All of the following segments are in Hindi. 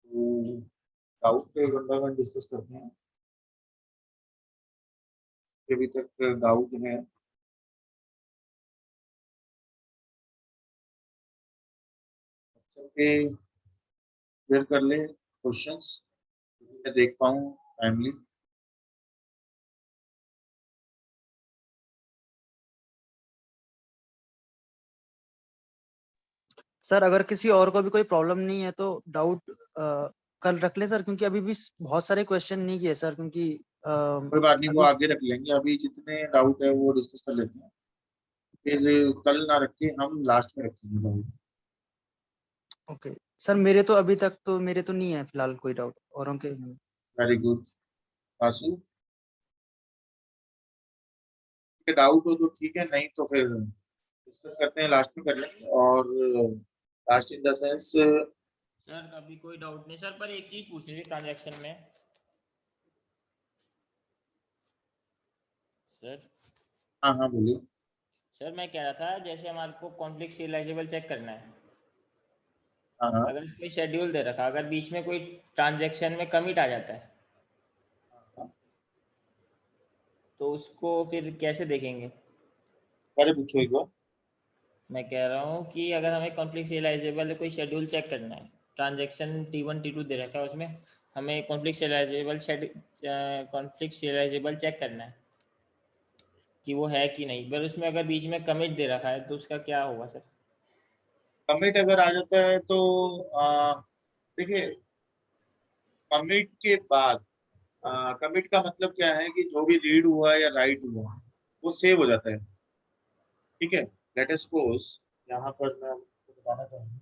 तो डाउट पे वन बाय वन डिस्कस करते हैं। अभी तक डाउट है सबके क्लियर कर ले क्वेश्चंस, मैं देख पाऊँ टाइमली। सर अगर किसी और को भी कोई प्रॉब्लम नहीं है तो डाउट कल रख ले सर, क्योंकि अभी भी बहुत सारे क्वेश्चन नहीं किए सर, क्योंकि कोई बात नहीं, वो अभी आगे रख लेंगे। अभी जितने डाउट है वो डिस्कस कर लेते हैं, फिर कल ना रख के हम लास्ट में रखेंगे डाउट। Okay sir. मेरे तो नहीं है फिलहाल कोई डाउट, औरों के नहीं। वेरी गुड आशु, डाउट हो तो ठीक है, नहीं तो फिर डिस्कस करते हैं, लास्ट में कर लेंगे। और last in the sense sir अभी कोई डाउट नहीं सर, पर एक चीज पूछनी थी ट्रांजैक्शन में सर। हाँ हाँ बोलिए। सर मैं कह रहा था, जैसे हमारे को कॉन्फ्लिक्ट सीरियलाइजेबल चेक करना है, हाँ हाँ अगर कोई शेड्यूल दे रखा, अगर बीच में कोई ट्रांजैक्शन में कमिट आ जाता है हाँ। तो उसको फिर कैसे देखेंगे? अरे पूछो एक बार। मैं कह रहा हूँ कि अगर हमें कॉन्फ्लिक्ट सीरियलाइजेबल कोई शेड्यूल चेक करना है, ट्रांजैक्शन T1 T2 दे रखा है, उसमें हमें कॉन्फ्लिक्ट सीरियलाइजेबल चेक करना है कि वो है कि नहीं, पर उसमें अगर बीच में कमिट दे रखा है तो उसका क्या होगा सर? कमिट अगर आ जाता है तो देखिए, कमिट के बाद कमिट का मतलब क्या है कि जो भी रीड हुआ या राइट हुआ वो सेव हो जाता है। ठीक है, लेट अस सपोज यहाँ पर मैं आपको बताना चाहूंगा।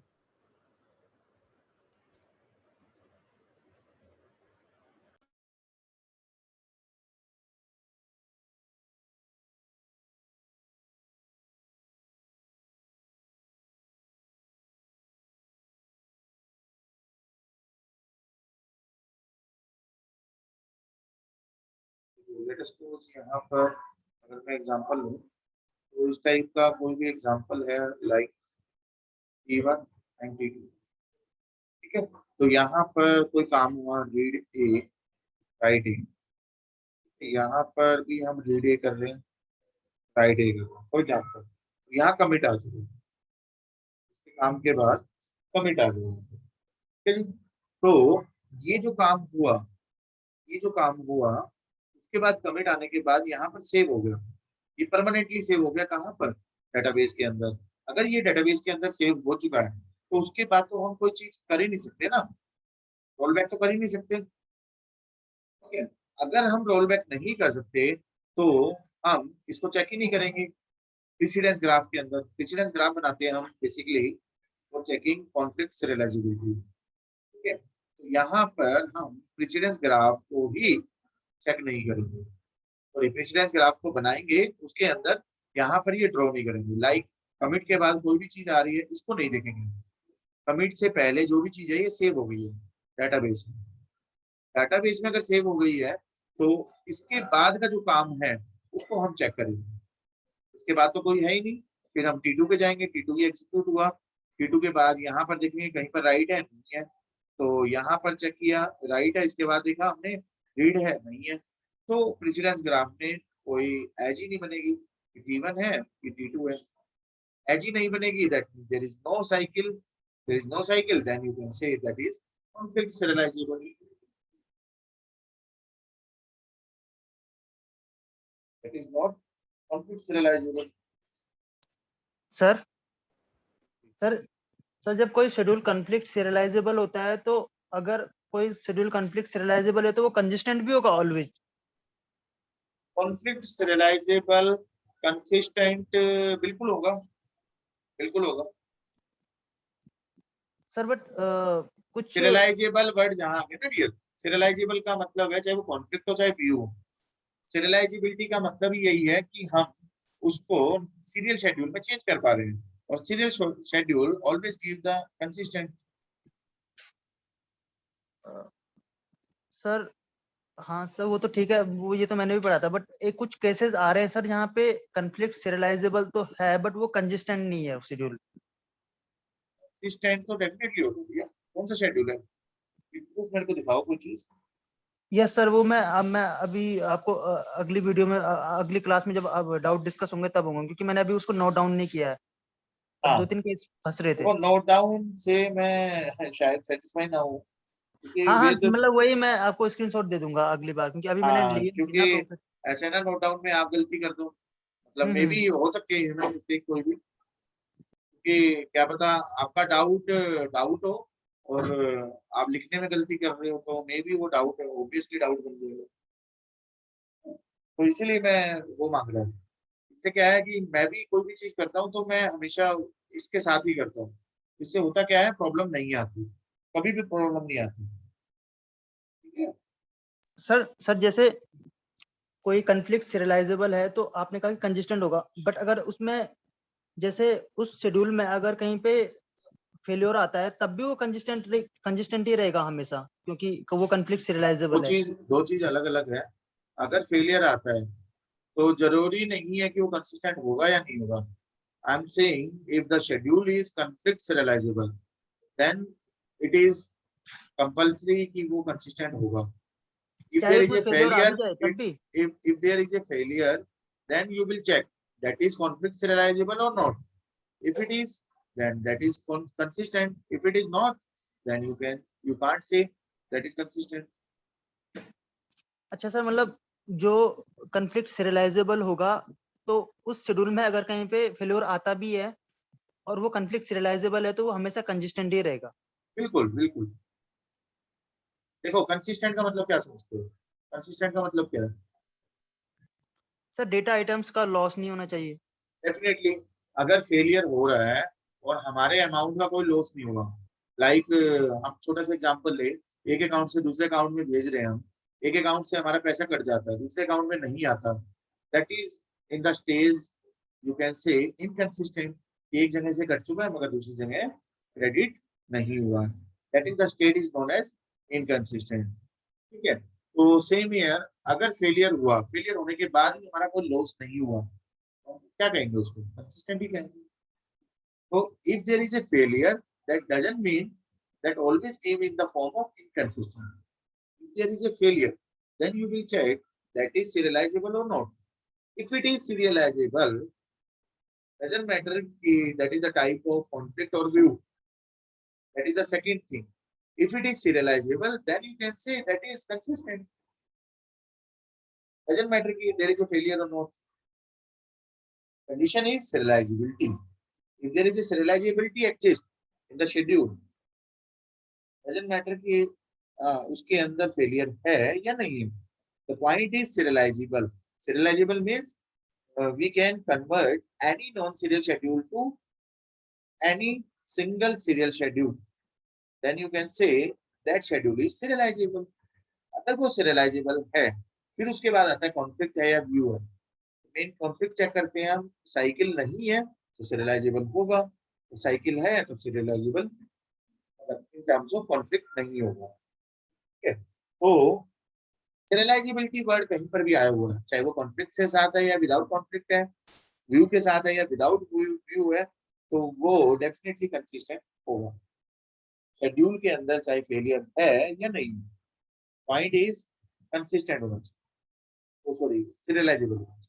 लेट अस सपोज यहाँ पर अगर मैं एग्जांपल लूँ, तो इस टाइप का कोई भी एग्जांपल है, लाइक T1 एंड T2। ठीक है, तो यहाँ पर कोई काम हुआ, रीड ए राइट ए। यहाँ पर भी हम रीड ए कर रहे हैं, राइट ए कर रहे हैं, फॉर एग्जाम्पल यहाँ कमिट आ चुके हैं, इसके काम के बाद कमिट आ गए हैं। ठीक है जी? तो ये जो काम हुआ, ये जो काम हुआ, उसके बाद कमिट आने के बाद यहाँ पर सेव हो गया, ये परमानेंटली सेव हो गया। कहाँ पर? डेटाबेस के अंदर। अगर ये डेटाबेस के अंदर सेव हो चुका है तो उसके बाद तो हम कोई चीज कर ही नहीं सकते ना, रोल बैक तो कर ही नहीं सकते। ठीक है, अगर हम रोल बैक नहीं कर सकते तो हम इसको चेक ही नहीं करेंगे। प्रीसीडेंस ग्राफ के अंदर प्रीसीडेंस ग्राफ बनाते हैं हम basically for checking conflict serialisability. ठीक है, तो यहाँ पर हम प्रीसीडेंस ग्राफ को ही चेक नहीं करेंगे, और प्रेसिडेंस ग्राफ को बनाएंगे उसके अंदर यहाँ पर ये ड्रॉ नहीं करेंगे। लाइक कमिट के बाद कोई भी चीज आ रही है इसको नहीं देखेंगे, कमिट से पहले जो भी चीज है ये सेव हो गई है डाटाबेस में। डाटाबेस में अगर सेव हो गई है तो इसके बाद का जो काम है उसको हम चेक करेंगे। उसके बाद तो कोई है ही नहीं, फिर हम T2 पे जाएंगे, T2 ही एग्जीक्यूट हुआ। T2 के बाद यहाँ पर देखेंगे कहीं पर राइट है नहीं है, तो यहाँ पर चेक किया राइट है, इसके बाद देखा हमने रीड है नहीं है, तो प्रेसिडेंस ग्राफ में कोई एज ही नहीं बनेगी कि T1 है कि T2 है। एज ही नहीं बनेगी, that means there is no cycle, there is no cycle, then you can say that is conflict serializable, that is not conflict serializable. Sir sir sir जब कोई शेड्यूल कॉन्फ्लिक्ट सीरियलाइजेबल होता है तो अगर कोई शेड्यूल कॉन्फ्लिक्ट सीरियलाइजेबल है तो वो कंसिस्टेंट भी होगा ऑलवेज? कॉन्फ्लिक्ट सीरियलाइजेबल कंसिस्टेंट बिल्कुल होगा, बिल्कुल होगा। सर बट कुछ सीरियलाइजेबल वर्ड जहां है ना डियर, सीरियलाइजेबल का मतलब है चाहे वो कॉन्फ्लिक्ट हो चाहे व्यू हो, सीरियलाइजेबिलिटी का मतलब ही यही है कि हम उसको सीरियल शेड्यूल में चेंज कर पा रहे हैं, और serial schedule always give the consistent. Sir हाँ सर वो तो ठीक है, वो ये तो मैंने भी पढ़ा था, बट एक कुछ केसेस आ रहे हैं सर जहाँ पे कॉन्फ्लिक्ट सीरियलाइजेबल तो है बट वो कंसिस्टेंट नहीं है शेड्यूल। कंसिस्टेंट तो डेफिनेटली होगा भैया, कौन सा शेड्यूल है? प्रूफ मेरे को दिखाओ कोई चीज। यस सर, वो मैं अभी आपको अगली वीडियो में अगली क्लास में जब अब डाउट डिस्कस होंगे तब होंगे, क्योंकि मैंने अभी उसको नोट डाउन नहीं किया है। हाँ, 2-3 केस फंस रहे थे। देखो नोट डाउन से मैं शायद सेटिस्फाई ना हूँ, क्योंकि हाँ हाँ, विद, मतलब वही मैं आपको स्क्रीनशॉट दे दूंगा अगली बार, क्योंकि अभी मैंने हाँ लिए नहीं क्योंकि ना तो ऐसे ना नोट डाउन में आप गलती कर दो, मतलब मे हम्म। भी हो सकती है ह्यूमन मिस्टेक कोई भी, कि क्या पता आपका डाउट डाउट हो और आप लिखने में गलती कर रहे हो, तो मे बी वो डाउट है, ऑब्वियसली डाउट बन जाएगा। तो इसीलिए मैं वो मांग रहा हूँ। इससे क्या है कि मैं भी कोई भी चीज करता हूँ तो मैं हमेशा इसके साथ ही करता हूँ। इससे होता क्या है, प्रॉब्लम नहीं आती, कभी भी प्रॉब्लम नहीं आती। ठीक है। सर जैसे कोई कंफ्लिक्ट सीरियलाइजेबल है तो आपने कहा कि कंसिस्टेंट होगा, बट अगर उसमें जैसे उस शेड्यूल में अगर कहीं पे फेल्योर आता है तब भी वो कंसिस्टेंट ही रहेगा हमेशा, क्योंकि वो कंफ्लिक्ट सीरियलाइजेबल है। दो चीज अलग अलग है। अगर फेलियर आता है तो जरूरी नहीं है कि वो कंसिस्टेंट होगा या नहीं होगा। I am saying if the schedule is conflict serializable, then it is compulsory कि वो कंसिस्टेंट होगा। If चाहे there is उसमें a फेल्योर आ failure, भी जाए तब भी। if there is a failure, then you will check that is conflict serializable or not. If it is, then that is consistent. If it is not, then you can't say that is consistent. अच्छा सर, मतलब जो कंफ्लिक्ट सीरियलाइजेबल होगा तो उस शेड्यूल में अगर कहीं पे फेल्योर आता भी है और वो कंफ्लिक्ट सीरियलाइजेबल है तो वो हमेशा कंसिस्टेंट ही रहेगा। बिल्कुल बिल्कुल। देखो कंसिस्टेंट का मतलब क्या समझते हो? कंसिस्टेंट का मतलब क्या है? सर डेटा आइटम्स का लॉस नहीं होना चाहिए। डेफिनेटली। अगर फेलियर हो रहा है और हमारे अमाउंट का कोई लॉस नहीं होगा, लाइक हम छोटा सा एग्जांपल ले, एक अकाउंट से दूसरे अकाउंट में भेज रहे हैं हम, एक अकाउंट से हमारा पैसा कट जाता है, दूसरे अकाउंट में नहीं आता, that is in the stage you can से इनकंसिस्टेंट। एक जगह से कट चुका है मगर दूसरी जगह क्रेडिट नहीं हुआ, that is the state is known as inconsistent. ठीक है। तो सेम ईयर, अगर फेलियर हुआ, फेलियर होने के बाद भी हमारा कोई लॉस नहीं हुआ, तो क्या कहेंगे उसको? कंसिस्टेंट ही कहेंगे। तो if there is a failure, that doesn't mean that always came in the form of inconsistent. If there is a failure, then you will check that is serializable or not. If it is serializable, doesn't matter that is the type of conflict or view. That is the second thing. If it is serializable, then you can say that is consistent. Doesn't matter if there is a failure or not. Condition is serializability. If there is a serializability exists in the schedule, doesn't matter कि उसके अंदर फेलियर है या नहीं है. The point is serializable. Serializable means we can convert any non-serial schedule to any single serial schedule. Then you can say that schedule is serializable. अगर वो serializable है, फिर उसके बाद आता है कॉन्फ्लिक्ट है या व्यू है। मेन कॉन्फ्लिक्ट चेक करते हैं हम, साइकिल नहीं है तो serializable होगा, तो साइकिल है तो serializable in terms of conflict नहीं होगा। ठीक है। तो serializability वर्ड कहीं पर भी आया हुआ है, चाहे वो कॉन्फ्लिक्ट के साथ है या विदाउट कॉन्फ्लिक्ट है, व्यू के साथ है या विदाउट व्यू है, तो वो डेफिनेटली कंसिस्टेंट होगा। शेड्यूल के अंदर चाहे फेलियर है या नहीं, पॉइंट इज कंसिस्टेंट होना चाहिए, सॉरी सीरियलाइजेबल होना चाहिए।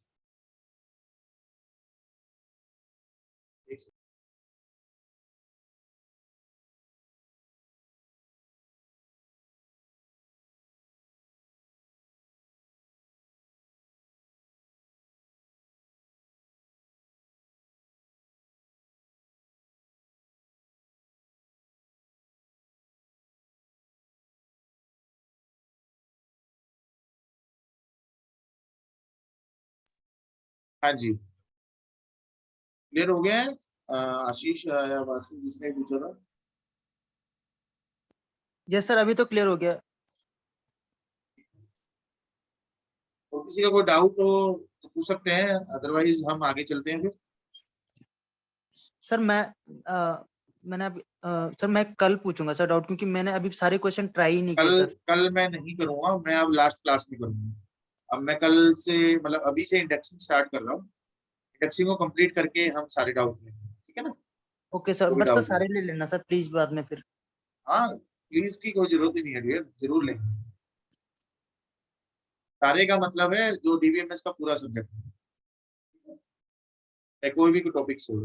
हाँ जी, क्लियर हो गया है। आशीष या वासु जिसने पूछा था। यस सर, अभी तो क्लियर हो गया। तो किसी का कोई डाउट हो तो पूछ सकते हैं, अदरवाइज हम आगे चलते हैं फिर। सर मैंने अभी सर मैं कल पूछूंगा सर डाउट, क्योंकि मैंने अभी सारे क्वेश्चन ट्राई ही नहीं किए कल सर। कल मैं नहीं करूंगा, मैं अब लास्ट क्लास में करूंगा। अब मैं कल से मतलब अभी से इंडेक्सिंग स्टार्ट कर रहा हूँ, इंडेक्सिंग को कंप्लीट करके हम सारे डाउट लेंगे, ठीक है ना? ओके सर, जो भी बट सर डाउट हो। सारे ले लेना सर प्लीज बाद में फिर। हाँ प्लीज की कोई जरूरत ही नहीं है डियर, जरूर लेंगे। सारे का मतलब है जो डीबीएमएस का पूरा सब्जेक्ट है, कोई भी टॉपिक हो।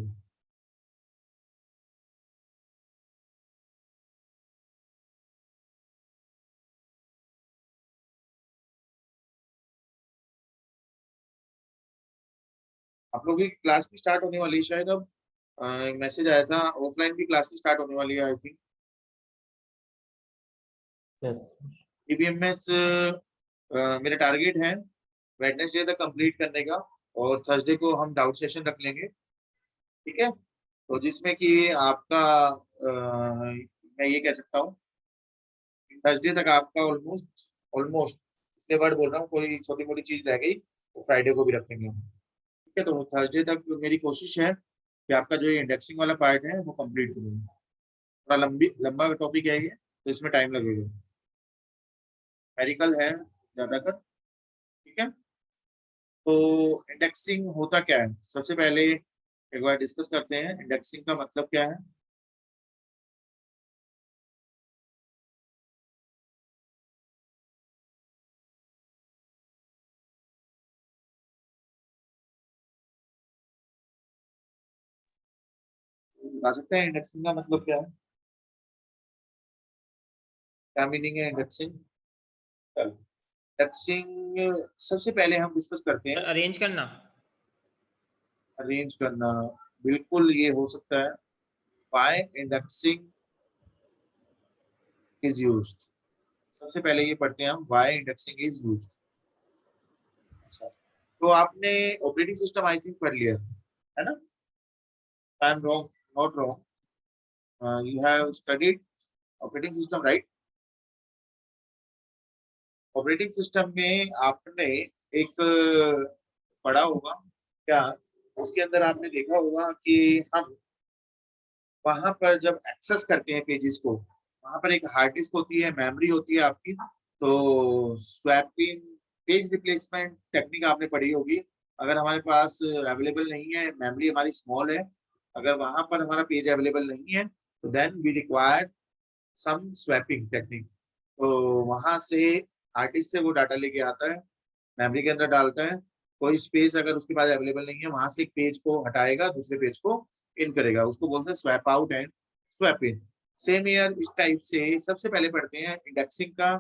आप लोगों की क्लास भी स्टार्ट होने वाली है शायद अब। मैसेज आया था ऑफलाइन भी क्लासेस स्टार्ट होने वाली है आई थिंक। यस डीबीएमएस मेरा टारगेट है वेडनेसडे तक कंप्लीट करने का, और थर्सडे को हम डाउट सेशन रख लेंगे, ठीक है। तो जिसमें कि आपका मैं ये कह सकता हूँ थर्सडे तक आपका ऑलमोस्ट ऑलमोस्ट, इसलिए वर्ड बोल रहा हूँ, कोई छोटी मोटी चीज रह गई तो फ्राइडे को भी रखेंगे हम, ठीक है। तो थर्सडे तक मेरी कोशिश है कि आपका जो ये इंडेक्सिंग वाला पार्ट है वो कंप्लीट करेंगे। थोड़ा लंबा टॉपिक है ये, तो इसमें टाइम लगेगा, मेडिकल है ज्यादातर, ठीक है। तो इंडेक्सिंग होता क्या है, सबसे पहले एक बार डिस्कस करते हैं इंडेक्सिंग का मतलब क्या है। बता सकते हैं इंडेक्सिंग का मतलब क्या है, क्या मीनिंग है इंडेक्सिंग। इंडेक्सिंग सबसे पहले हम डिस्कस करते हैं। अरेंज करना। अरेंज करना, बिल्कुल ये हो सकता है। व्हाई इंडेक्सिंग इज यूज्ड, सबसे पहले ये पढ़ते हैं हम, व्हाई इंडेक्सिंग इज यूज्ड। तो आपने ऑपरेटिंग सिस्टम आई थिंक पढ़ लिया है ना, I am wrong, not wrong, you have studied operating system right. Operating system में आपने एक पढ़ा होगा क्या, उसके अंदर आपने देखा होगा कि हम वहां पर जब एक्सेस करते हैं पेजेस को, वहां पर एक हार्ड डिस्क होती है, मेमोरी होती है आपकी। तो स्वैपिंग, पेज रिप्लेसमेंट टेक्निक आपने पढ़ी होगी। अगर हमारे पास अवेलेबल नहीं है, मेमोरी हमारी स्मॉल है, अगर वहां पर हमारा पेज अवेलेबल नहीं है, तो then we require some swapping technique. तो वहां से हार्ड डिस्क से वो डाटा लेके आता है, मेमोरी के अंदर डालता है, कोई स्पेस अगर उसके पास अवेलेबल नहीं है, वहां से एक पेज को हटाएगा, दूसरे पेज को इन करेगा, उसको बोलते हैं swap out and swap in. Same year इस टाइप से सबसे पहले पढ़ते हैं इंडेक्सिंग का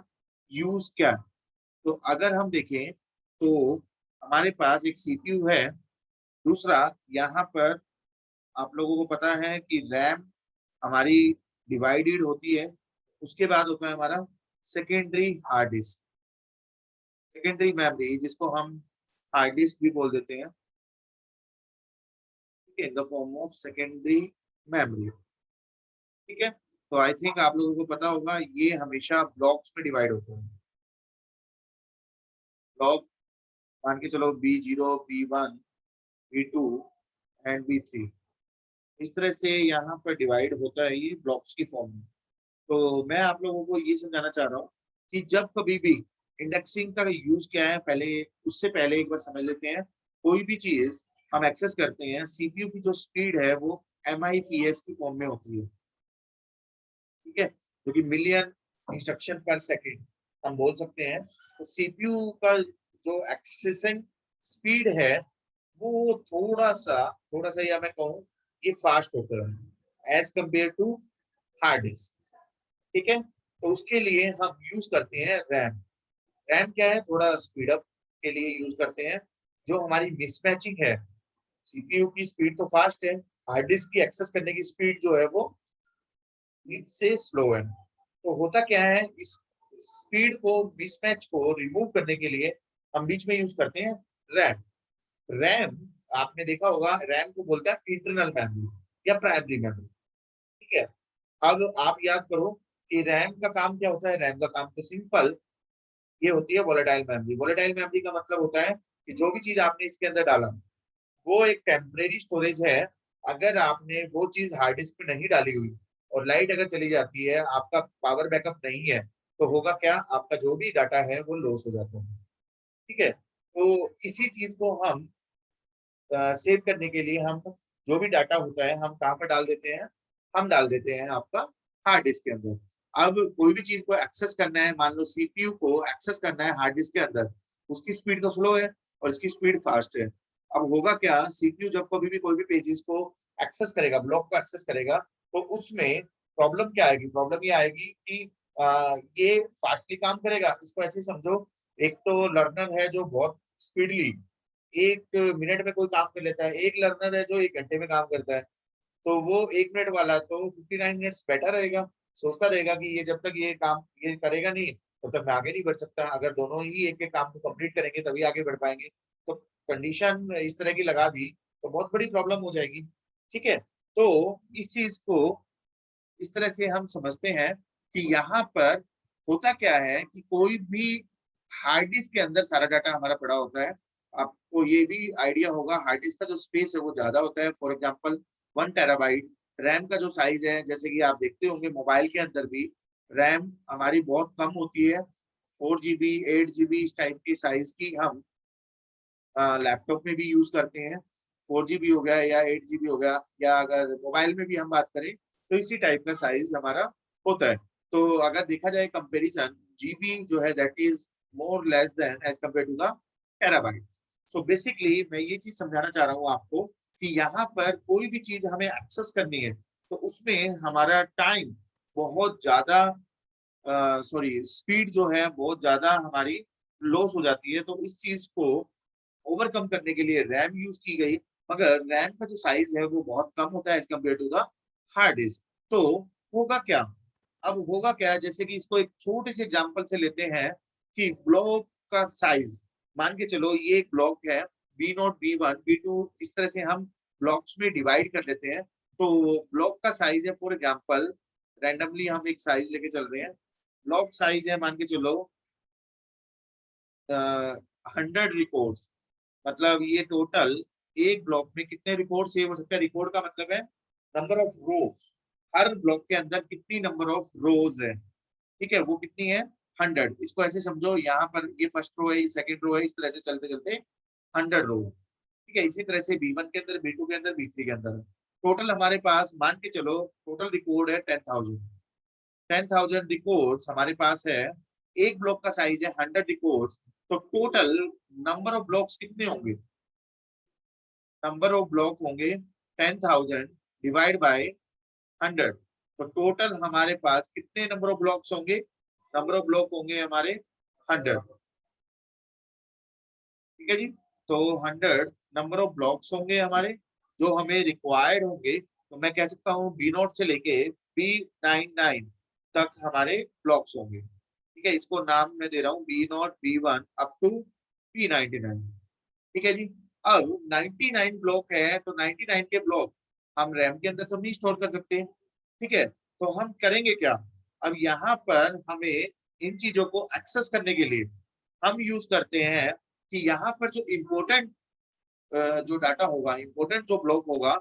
यूज क्या है। तो अगर हम देखें तो हमारे पास एक सीपीयू है, दूसरा यहाँ पर आप लोगों को पता है कि रैम हमारी डिवाइडेड होती है, उसके बाद होता है हमारा secondary hard disk, secondary memory जिसको हम हार्ड डिस्क भी बोल देते हैं, in the form of secondary memory, ठीक है। तो आई थिंक आप लोगों को पता होगा ये हमेशा ब्लॉक्स में डिवाइड होते हैं। ब्लॉक मान के चलो B0, B1, B2 and B3, इस तरह से यहाँ पर डिवाइड होता है ये ब्लॉक्स की फॉर्म में। तो मैं आप लोगों को ये समझाना चाह रहा हूँ कि जब कभी भी इंडेक्सिंग का यूज क्या है, पहले उससे पहले एक बार समझ लेते हैं। कोई भी चीज हम एक्सेस करते हैं, सीपीयू की जो स्पीड है वो MIPS की फॉर्म में होती है, ठीक है, जो कि मिलियन इंस्ट्रक्शन पर सेकेंड हम बोल सकते हैं। तो सीपीयू का जो एक्सेसिंग स्पीड है वो थोड़ा सा या मैं कहूँ ये फास्ट होता है as compared to hard disk, ठीक है। तो उसके लिए हम यूज करते हैं रैम। रैम क्या है, थोड़ा स्पीड अप के लिए यूज करते हैं। जो हमारी मिसमैचिंग है, सीपीयू की स्पीड तो फास्ट है, हार्ड डिस्क की एक्सेस करने की स्पीड जो है वो से स्लो है। तो होता क्या है, इस स्पीड को, मिसमैच को रिमूव करने के लिए हम बीच में यूज करते हैं रैम। रैम आपने देखा होगा, रैम को बोलते हैं इंटरनल मेमोरी या प्राइमरी मेमोरी, ठीक है। अब आप याद करो कि रैम का काम क्या होता है, रैम का काम तो सिंपल, ये होती है वोलेटाइल मेमोरी। वोलेटाइल मेमोरी का मतलब होता है कि जो भी चीज आपने इसके अंदर डाला वो एक टेम्परेरी स्टोरेज है। अगर आपने वो चीज हार्ड डिस्क पे नहीं डाली हुई और लाइट अगर चली जाती है, आपका पावर बैकअप नहीं है, तो होगा क्या, आपका जो भी डाटा है वो लॉस हो जाता है, ठीक है। तो इसी चीज को हम सेव करने के लिए हम जो भी डाटा होता है हम कहाँ पर डाल देते हैं, हम डाल देते हैं आपका हार्ड डिस्क के अंदर। अब कोई भी चीज को एक्सेस करना है, मान लो सीपीयू को एक्सेस करना है हार्ड डिस्क के अंदर, उसकी स्पीड तो स्लो है और इसकी स्पीड फास्ट है। अब होगा क्या, सीपीयू जब कभी भी कोई भी पेजेस को एक्सेस करेगा, ब्लॉक को एक्सेस करेगा, तो उसमें प्रॉब्लम क्या आएगी, प्रॉब्लम ये आएगी कि ये फास्टली काम करेगा। इसको ऐसे समझो, एक तो लर्नर है जो बहुत स्पीडली 1 मिनट में कोई काम कर लेता है, एक लर्नर है जो 1 घंटे में काम करता है। तो वो 1 मिनट वाला तो 59 मिनट्स बेटर रहेगा, सोचता रहेगा कि ये जब तक ये काम ये करेगा नहीं तब तक मैं आगे नहीं बढ़ सकता। अगर दोनों ही एक एक काम को कंप्लीट करेंगे तभी आगे बढ़ पाएंगे। तो कंडीशन इस तरह की लगा दी तो बहुत बड़ी प्रॉब्लम हो जाएगी। ठीक है, तो इस चीज को इस तरह से हम समझते हैं कि यहाँ पर होता क्या है कि कोई भी हार्ड डिस्क के अंदर सारा डाटा हमारा पड़ा होता है। आपको ये भी आइडिया होगा, हार्ड डिस्क का जो स्पेस है वो ज्यादा होता है। फॉर एग्जांपल 1 टेराबाइट रैम का जो साइज है, जैसे कि आप देखते होंगे मोबाइल के अंदर भी रैम हमारी बहुत कम होती है। 4 GB 8 GB इस टाइप की साइज की हम लैपटॉप में भी यूज करते हैं। 4 GB हो गया या 8 GB हो गया, या अगर मोबाइल में भी हम बात करें तो इसी टाइप का साइज हमारा होता है। तो अगर देखा जाए कंपेरिजन, जीबी जो है that is more less than as compared to the terabyte. So basically मैं ये चीज समझाना चाह रहा हूँ आपको कि यहाँ पर कोई भी चीज हमें एक्सेस करनी है तो उसमें हमारा टाइम बहुत ज्यादा, सॉरी स्पीड जो है बहुत ज्यादा हमारी लॉस हो जाती है। तो इस चीज को ओवरकम करने के लिए रैम यूज की गई, मगर रैम का जो साइज है वो बहुत कम होता है as compared to the hard disk. तो होगा क्या, अब होगा क्या, जैसे कि इसको एक छोटे से एग्जांपल से लेते हैं कि ब्लॉक का साइज, मान के चलो ये एक ब्लॉक है B0 B1 B2, इस तरह से हम ब्लॉक्स में डिवाइड कर लेते हैं। तो ब्लॉक का साइज है, फॉर एग्जांपल रैंडमली हम एक साइज लेके चल रहे हैं, ब्लॉक साइज है मान के चलो 100 रिकॉर्ड्स। मतलब ये टोटल एक ब्लॉक में कितने रिकॉर्ड सेव हो सकते हैं, रिकॉर्ड का मतलब है नंबर ऑफ रो, हर ब्लॉक के अंदर कितनी नंबर ऑफ रोज है। ठीक है, वो कितनी है 100। इसको ऐसे समझो, यहाँ पर ये फर्स्ट रो है, ये सेकंड रो है, इस तरह से चलते चलते 100 रो। ठीक है, इसी तरह से B1 के अंदर, B2 के अंदर, B3 के अंदर टोटल हमारे पास मान के चलो टोटल रिकॉर्ड है 10,000। 10,000 रिकॉर्ड्स हमारे पास है, एक ब्लॉक का साइज है 100 रिकॉर्ड्स। तो टोटल नंबर ऑफ ब्लॉक्स कितने होंगे, नंबर ऑफ ब्लॉक होंगे 10,000 डिवाइड बाय 100। तो टोटल हमारे पास कितने नंबर ऑफ ब्लॉक्स होंगे, नंबर ऑफ ब्लॉक होंगे हमारे 100। ठीक है जी, तो 100 नंबर ऑफ ब्लॉक्स होंगे हमारे जो हमें रिक्वायर्ड होंगे। तो मैं कह सकता हूँ B0 से लेके B99 तक हमारे ब्लॉक्स होंगे। ठीक है, इसको नाम मैं दे रहा हूँ B0 B1 up to B99। ठीक है जी, अब 99 ब्लॉक है तो 99 के ब्लॉक हम रैम के अंदर तो नहीं स्टोर कर सकते। ठीक है, तो हम करेंगे क्या, अब यहाँ पर हमें इन चीजों को एक्सेस करने के लिए हम यूज करते हैं कि यहाँ पर जो इम्पोर्टेंट जो डाटा होगा, इम्पोर्टेंट जो ब्लॉक होगा,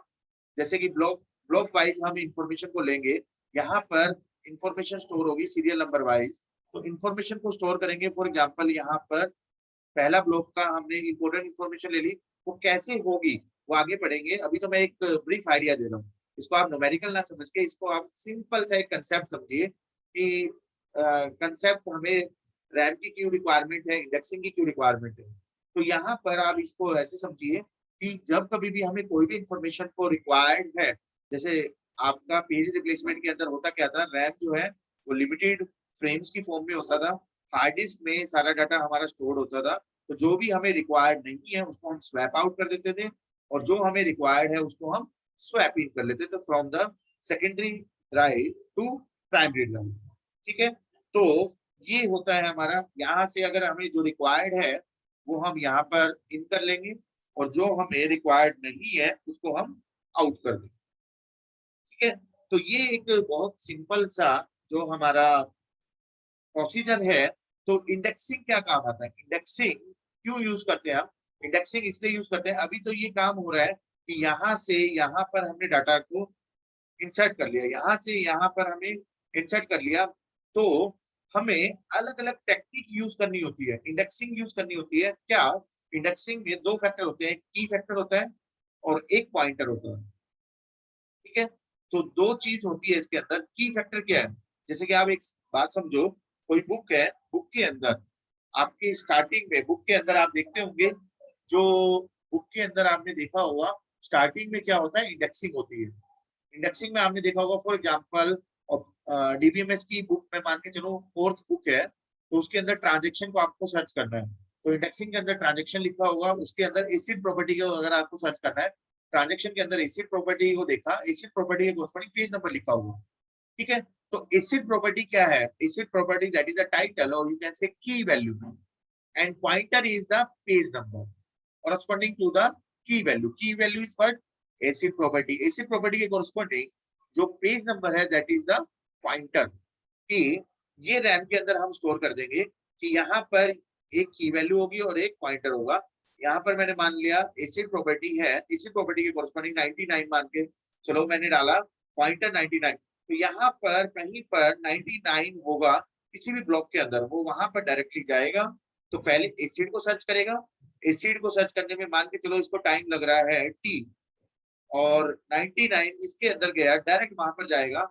जैसे कि ब्लॉक ब्लॉक वाइज हम इंफॉर्मेशन को लेंगे। यहाँ पर इंफॉर्मेशन स्टोर होगी सीरियल नंबर वाइज, तो इंफॉर्मेशन को स्टोर करेंगे। फॉर एग्जाम्पल यहाँ पर पहला ब्लॉक का हमने इंपॉर्टेंट इंफॉर्मेशन ले ली, वो कैसे होगी वो आगे पढ़ेंगे। अभी तो मैं एक ब्रीफ आइडिया दे रहा हूँ, इसको आप न्यूमेरिकल ना समझ के इसको आप सिंपल सा एक कंसेप्ट समझिए कि कंसेप्ट हमें रैम की क्यों रिक्वायरमेंट है, इंडेक्सिंग की क्यों रिक्वायरमेंट है। तो यहाँ पर आप इसको ऐसे समझिए कि जब कभी भी हमें कोई भी इंफॉर्मेशन को रिक्वायर्ड है, जैसे आपका पेज रिप्लेसमेंट के अंदर होता क्या था, रैम जो है वो लिमिटेड फ्रेम्स की फॉर्म में होता था, हार्ड डिस्क में सारा डाटा हमारा स्टोर होता था। तो जो भी हमें रिक्वायर्ड नहीं है उसको हम स्वैप आउट कर देते थे, और जो हमें रिक्वायर्ड है उसको हम स्वैप इन कर लेते थे from the secondary drive to primary drive. ठीक है, तो ये होता है हमारा, यहाँ से अगर हमें जो रिक्वायर्ड है वो हम यहाँ पर इन कर लेंगे, और जो हमें रिक्वायर्ड नहीं है उसको हम आउट कर देंगे। ठीक है, तो ये एक बहुत सिंपल सा जो हमारा प्रोसीजर है। तो इंडेक्सिंग क्या काम आता है, इंडेक्सिंग क्यों यूज करते हैं हम, इंडेक्सिंग इसलिए यूज करते हैं, अभी तो ये काम हो रहा है कि यहाँ से यहाँ पर हमने डाटा को इंसर्ट कर लिया, यहाँ से यहाँ पर हमें इंसर्ट कर लिया, तो हमें अलग अलग टेक्निक यूज करनी होती है, इंडेक्सिंग यूज करनी होती है। क्या, इंडेक्सिंग में 2 फैक्टर होते हैं, की फैक्टर होता है और एक पॉइंटर होता है। ठीक है, तो 2 चीज होती है इसके अंदर। की फैक्टर क्या है, जैसे कि आप एक बात समझो, कोई बुक है, बुक के अंदर आपकी स्टार्टिंग में, बुक के अंदर आप देखते होंगे, जो बुक के अंदर आपने देखा होगा स्टार्टिंग में क्या होता है, इंडेक्सिंग होती है। इंडेक्सिंग में आपने देखा होगा, फॉर एग्जांपल डीबीएमएस की बुक में मान के चलो फोर्थ बुक है, तो उसके अंदर ट्रांजेक्शन को आपको सर्च करना है, तो इंडेक्सिंग के अंदर ट्रांजेक्शन लिखा होगा, उसके अंदर एसिड प्रॉपर्टी को अगर आपको सर्च करना है, ट्रांजेक्शन के अंदर एसिड प्रॉपर्टी को देखा, एसिड प्रॉपर्टी के कोरस्पॉन्डिंग पेज नंबर लिखा होगा। ठीक है, तो एसिड प्रॉपर्टी क्या है, acid property that is the title और यू कैन से की value, and pointer is the page number corresponding to the key value. Key value is what? Acid property. Acid property के corresponding जो पेज नंबर है that is the pointer, कि ये रैम के अंदर हम स्टोर कर देंगे कि यहाँ पर एक की वैल्यू होगी और एक पॉइंटर होगा। यहाँ पर मैंने मान लिया एसिड प्रॉपर्टी है, एसिड प्रॉपर्टी के corresponding 99 मान के चलो मैंने डाला पॉइंटर 99, तो यहाँ पर कहीं पर 99 होगा किसी भी ब्लॉक के अंदर, वो वहां पर डायरेक्टली जाएगा। तो पहले एसिड को सर्च करेगा, एसिड को सर्च करने में मान के चलो इसको टाइम लग रहा है टी, और 99 इसके अंदर गया, डायरेक्ट वहां पर जाएगा,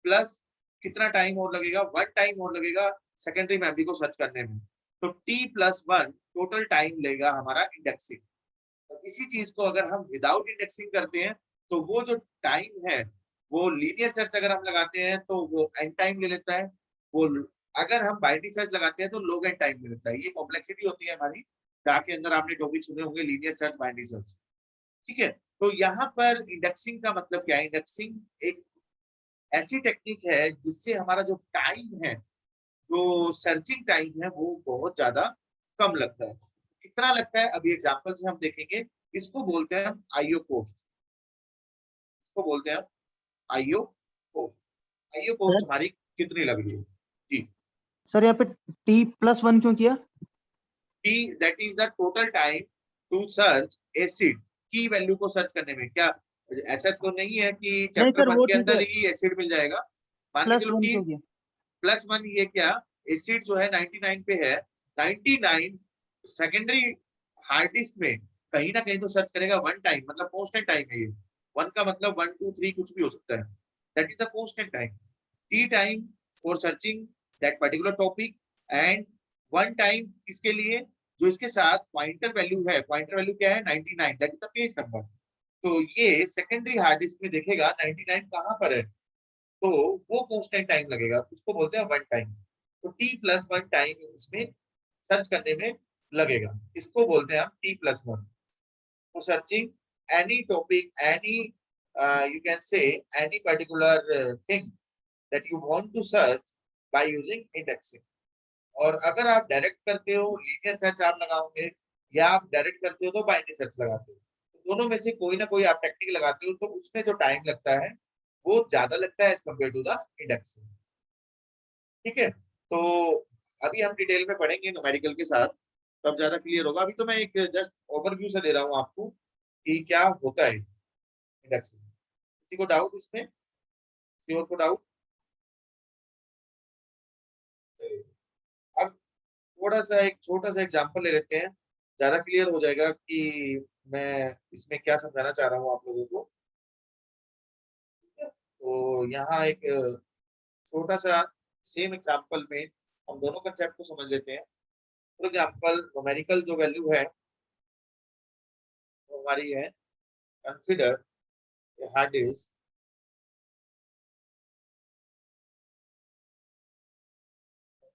प्लस कितना टाइम और लगेगा, 1 टाइम और लगेगा सेकेंडरी मेमोरी को सर्च करने में, तो टी प्लस 1 टोटल टाइम लेगा हमारा इंडेक्सिंग। तो इसी चीज को अगर हम विदाउट इंडेक्सिंग करते हैं तो वो जो टाइम है, वो लीनियर सर्च अगर हम लगाते हैं तो वो एन टाइम ले लेता है, वो अगर हम बाइनरी सर्च लगाते हैं तो लॉग एन टाइम ले लेता है। ये कॉम्प्लेक्सिटी होती है हमारी, के अंदर आपने टॉपिक सुने होंगे, लीनियर सर्च, बाइनरी सर्च। ठीक है, तो यहाँ पर इंडेक्सिंग का मतलब क्या है, इंडेक्सिंग एक ऐसी टेक्निक है जिससे हमारा जो टाइम है, जो सर्चिंग टाइम है, वो बहुत ज्यादा कम लगता है। कितना लगता है, अभी एग्जांपल से हम देखेंगे। इसको बोलते हैं हम आईओ कॉस्ट, इसको बोलते हैं हम आईओ कॉस्ट। आईओ कॉस्ट हमारी कितनी लग रही है जी सर यहाँ पे T+1 क्यों किया? T that is the total time to search acid, की वैल्यू को सर्च करने में। क्या ऐसा तो नहीं है कि नहीं चैप्टर सर 1 वो के ठीक अंदर है, ही एसिड मिल जाएगा, मान के चलो +1 T क्यों किया? +1, ये क्या, एसिड जो है 99 पे है, 99 सेकेंडरी हार्ड डिस्क में कहीं ना कहीं तो सर्च करेगा 1 टाइम, मतलब कांस्टेंट टाइम है ये। 1 का मतलब 1 2 3 कुछ भी हो सकता है, that is the constant time. T time for searching that particular topic, and 1 time इसके लिए जो इसके साथ पॉइंटर वैल्यू है, पॉइंटर वैल्यू क्या है 99, that is the page number. तो ये सेकेंडरी हार्ड डिस्क में देखेगा 99 कहाँ पर है, तो वो कांस्टेंट टाइम लगेगा, उसको बोलते हैं 1 टाइम। तो T+1 टाइम इसमें सर्च करने में लगेगा, इसको बोलते हैं हम T+1 for searching any topic, any you can say any particular thing that you want to search by using indexing। और अगर आप डायरेक्ट करते हो, लीनियर सर्च आप लगाओगे, या आप डायरेक्ट करते हो तो बाइनरी सर्च लगाते हो, तो दोनों में से कोई ना कोई आप टेक्निक लगाते हो, तो उसमें जो टाइम लगता है वो ज्यादा लगता है as compared to the indexing. ठीक है, तो अभी हम डिटेल में पढ़ेंगे न्यूमेरिकल के साथ, तब ज्यादा क्लियर होगा। अभी तो मैं एक जस्ट ओवरव्यू से दे रहा हूँ आपको कि क्या होता है इंडेक्सिंग। किसी को डाउट इसमें, किसी और को डाउट? अब थोड़ा सा एक छोटा सा एग्जांपल ले लेते हैं, ज्यादा क्लियर हो जाएगा कि मैं इसमें क्या समझाना चाह रहा हूँ आप लोगों को। तो यहाँ एक छोटा सा सेम एग्जांपल में हम दोनों कंसेप्ट को समझ लेते हैं। फॉर एग्जांपल न्यूमेरिकल जो वैल्यू है वो हमारी है, consider hard disk,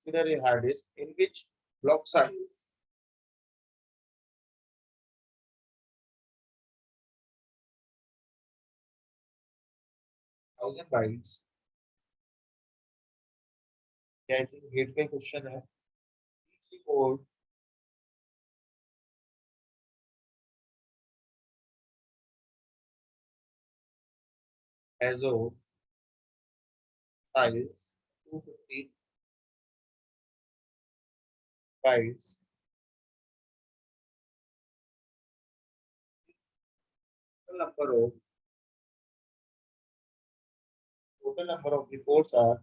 consider a hard disk in which block size thousand bytes। I think GATE का क्वेश्चन है, PC code as of size 250 bytes, total number of the ports are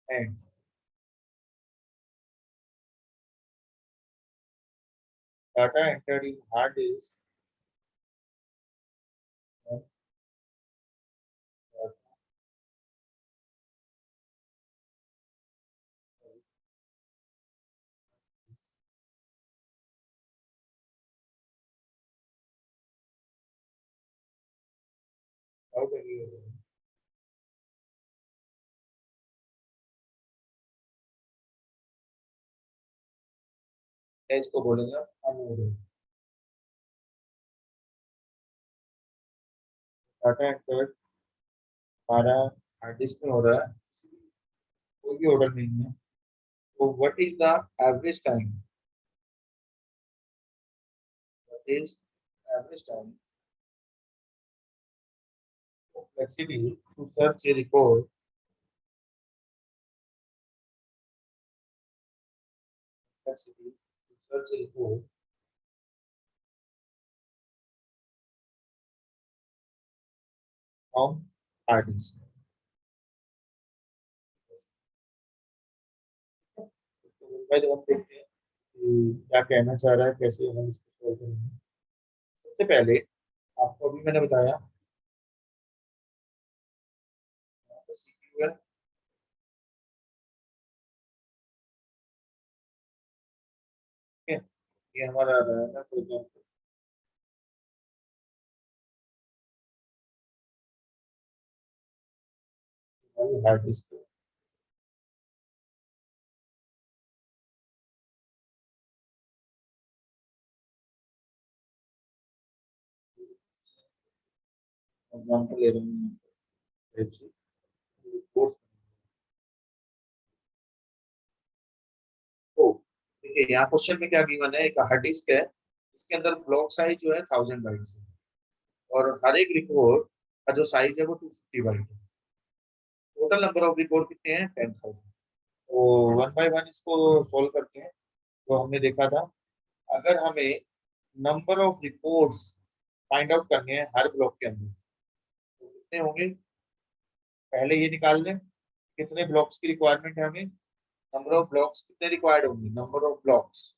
and data entered in hard disk and how can you इसको बोलेंगे अनलोडेड डाटा एंटर्ड हमारा हार्ड डिस्क में हो रहा है, कोई भी ऑर्डर नहीं है, तो what is the average time, what is average time complexity to search a record, complexity to search a record from hard disk. पहले हम देखते हैं कि क्या कहना चाह रहा है, कैसे हम इसको सॉल्व करेंगे। सबसे पहले आपको अभी मैंने बताया CPU है, ठीक है, ये हमारा रहा है for example hard disk, example ले रहा हूँ कोर्स। तो देखिए यहाँ क्वेश्चन में क्या गिवन है, एक हार्ड डिस्क है इसके अंदर ब्लॉक साइज जो है 1000 बाइट्स है और हर एक रिकॉर्ड का जो साइज है वो 250 बाइट है। टोटल नंबर ऑफ रिकॉर्ड कितने हैं 10,000। तो वन बाय वन इसको सोल्व करते हैं। तो हमने देखा था अगर हमें number of records find out करने हैं हर ब्लॉक के अंदर तो कितने होंगे, पहले ये निकाल लें कितने ब्लॉक्स की रिक्वायरमेंट है हमें, नंबर ऑफ ब्लॉक्स कितने रिक्वायर्ड होंगे, नंबर ऑफ ब्लॉक्स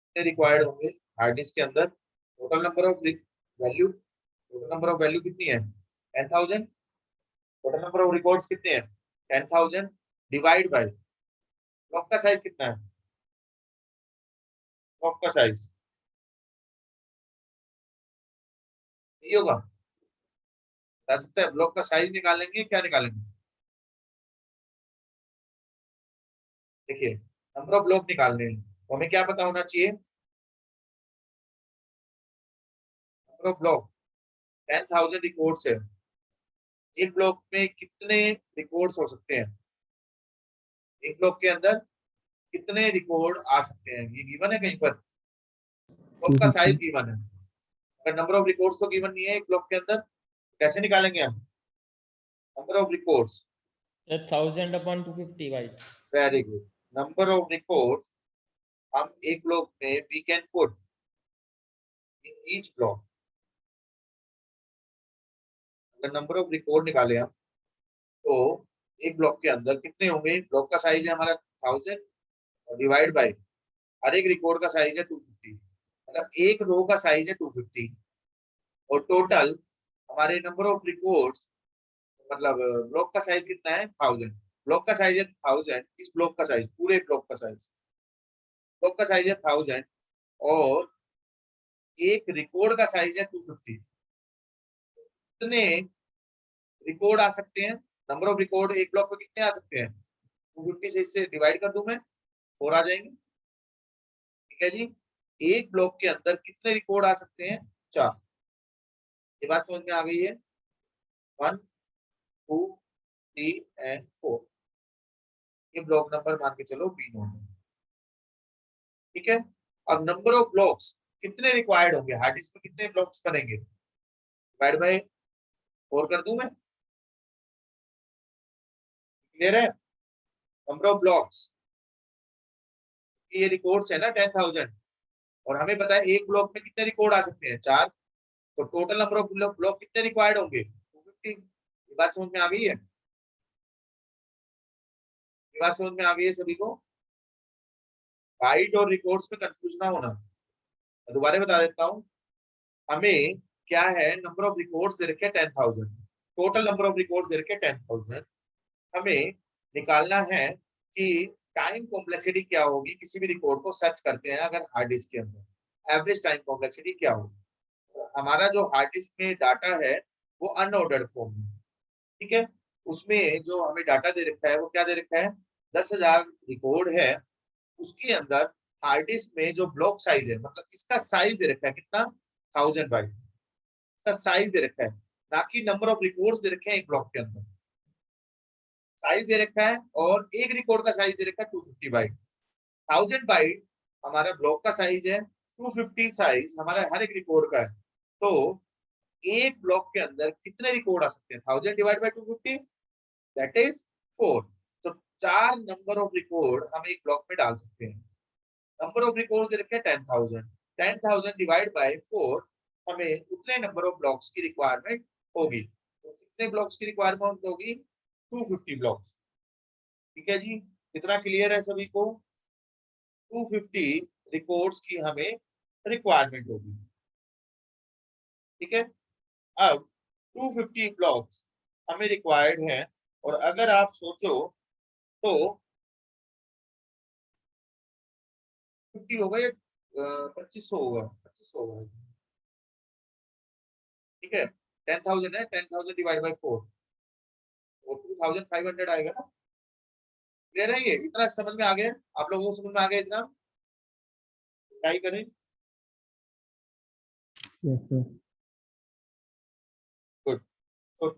कितने रिक्वायर्ड होंगे हार्ड डिस्क के अंदर, total number of value, total number of value कितनी है 10,000, टोटल नंबर ऑफ रिकॉर्ड्स कितने हैं 10,000 डिवाइड बाय ब्लॉक का साइज कितना है, ब्लॉक का साइज यही होगा, बता सकते हैं ब्लॉक का साइज निकालेंगे क्या निकालेंगे। देखिए नंबर ऑफ ब्लॉक निकालने हैं तो हमें क्या पता होना चाहिए, नंबर ऑफ ब्लॉक 10,000 रिकॉर्ड्स है, एक ब्लॉक में कितने रिकॉर्ड्स हो सकते हैं, एक ब्लॉक के अंदर कितने रिकॉर्ड आ सकते हैं, ये गिवन है कहीं पर, ब्लॉक का साइज गिवन है, अगर नंबर ऑफ रिकॉर्ड्स तो गिवन नहीं है एक ब्लॉक के अंदर कैसे निकालेंगे हम number of records, 1000 upon 250 byte. Very good, number of records हम एक ब्लॉक में we can put in each block, अगर नंबर ऑफ रिकॉर्ड निकाले हम तो एक ब्लॉक के अंदर कितने होंगे, ब्लॉक का साइज है हमारा 1000 और डिवाइड बाय हर एक रिकॉर्ड का साइज है 250, मतलब एक रो का साइज है 250 और टोटल हमारे नंबर ऑफ रिकॉर्ड्स मतलब ब्लॉक का साइज कितना है 1000, ब्लॉक का साइज है 1000, इस ब्लॉक का साइज पूरे ब्लॉक का साइज, ब्लॉक का साइज है 1000 और एक रिकॉर्ड का साइज है 250, कितने रिकॉर्ड आ सकते हैं, नंबर ऑफ रिकॉर्ड एक ब्लॉक में कितने आ सकते हैं 250 से इससे डिवाइड कर दूं मैं 4 आ जाएंगे, ठीक है जी, एक ब्लॉक के अंदर कितने रिकॉर्ड आ सकते हैं 4, ये बात समझ में आ गई है, 1 2 3 एंड 4, ये ब्लॉक नंबर मान के चलो B0, ठीक है। अब नंबर ऑफ ब्लॉक्स कितने रिक्वायर्ड होंगे हार्ड डिस्क में, कितने ब्लॉक्स बनेंगे डिवाइड बाय 4 कर दूं मैं, क्लियर है, नंबर ऑफ ब्लॉक्स ये रिकॉर्ड्स है ना 10,000 और हमें पता है एक ब्लॉक में कितने रिकॉर्ड आ सकते हैं 4, तो टोटल नंबर ऑफ ब्लॉक कितने रिक्वायर्ड होंगे 250, ये बात समझ में आ गई है, ये बात समझ में आ गई है सभी को, बाइट और रिकॉर्ड्स में कंफ्यूज ना होना। मैं दोबारा बता देता हूँ, हमें क्या है, नंबर ऑफ रिकॉर्ड्स दे रखे 10,000, टोटल नंबर ऑफ रिकॉर्ड्स दे रखे 10,000। हमें निकालना है कि टाइम कॉम्प्लेक्सिटी क्या होगी किसी भी रिकॉर्ड को सर्च करते हैं अगर हार्ड डिस्क के अंदर, एवरेज टाइम कॉम्प्लेक्सिटी क्या होगी। हमारा जो हार्ड डिस्क में डाटा है वो अनऑर्डर्ड फॉर्म में, ठीक है, उसमें जो हमें डाटा दे रखा है वो क्या दे रखा है, 10,000 रिकॉर्ड है। उसके अंदर हार्ड डिस्क में जो ब्लॉक साइज है, मतलब इसका साइज दे रखा है कितना, 1000 बाइट, इसका साइज दे रखा है, ना कि नंबर ऑफ रिकॉर्ड्स दे रखे हैं एक ब्लॉक के अंदर। साइज दे रखा है और एक रिकॉर्ड का साइज दे रखा है 250 बाइट। 1000 बाइट हमारा ब्लॉक का साइज है, 250 साइज हमारा हर एक रिकॉर्ड का है। तो एक ब्लॉक के अंदर कितने रिकॉर्ड आ सकते हैं, 1000 डिवाइड बाय 250, दैट इज 4। तो 4 नंबर ऑफ रिकॉर्ड हम एक ब्लॉक में डाल सकते हैं। नंबर ऑफ रिकॉर्ड दे रखे हैं 10,000, 10,000 डिवाइड बाय 4, हमें उतने नंबर ऑफ ब्लॉक्स की रिक्वायरमेंट होगी। तो कितने ब्लॉक्स की रिक्वायरमेंट होगी, 250 ब्लॉक्स। ठीक है जी, कितना क्लियर है सभी को, 250 रिकॉर्ड्स की हमें रिक्वायरमेंट होगी। ठीक है, अब 250 ब्लॉक्स हमें रिक्वायर्ड है, और अगर आप सोचो तो 50 होगा या 2500 होगा, 2500 होगा, ठीक है, 10,000 है, 10,000 डिवाइड बाय 4 और 2,500 आएगा ना। क्लियर है, ये इतना समझ में आ गया, आप लोगों को समझ में आ गया इतना, क्या ही करें। गुड, तो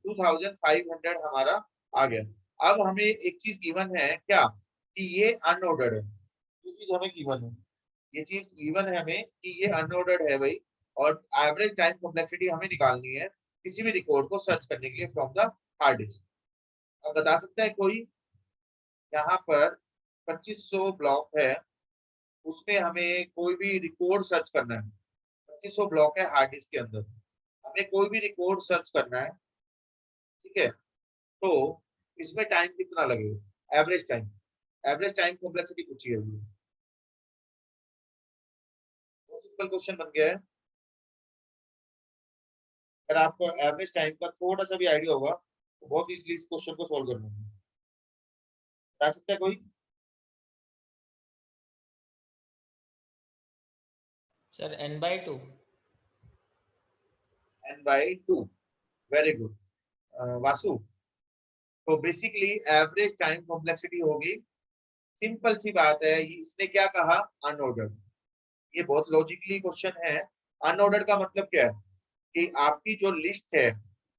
2,500 हमारा आ गया। अब हमें एक चीज गिवन है क्या, कि ये अनऑर्डर्ड है, ये चीज हमें गिवन है, ये चीज गिवन है हमें कि ये अनऑर्डर्ड है भाई, और एवरेज टाइम कॉम्प्लेक्सिटी हमें निकालनी है किसी भी रिकॉर्ड को सर्च करने के लिए फ्रॉम द हार्ड डिस्क। अब बता सकता है कोई, यहाँ पर 2500 ब्लॉक है, उसमें हमें कोई भी रिकॉर्ड सर्च करना है, 2500 ब्लॉक है हार्ड डिस्क के अंदर, हमें कोई भी रिकॉर्ड सर्च करना है, ठीक है, तो इसमें टाइम कितना लगेगा, एवरेज टाइम कॉम्प्लेक्सिटी पूछी है, सिंपल क्वेश्चन बन गया है। अगर आपको एवरेज टाइम का थोड़ा सा भी आइडिया होगा तो बहुत इजीली इस क्वेश्चन को सॉल्व कर लूंगा। बता सकता है कोई, sir n/2। n/2, very good Vasu. तो बेसिकली एवरेज टाइम कॉम्प्लेक्सिटी होगी, सिंपल सी बात है, इसने क्या कहा, अनऑर्डर्ड। ये बहुत लॉजिकली क्वेश्चन है। अनऑर्डर्ड का मतलब क्या है, कि आपकी जो लिस्ट है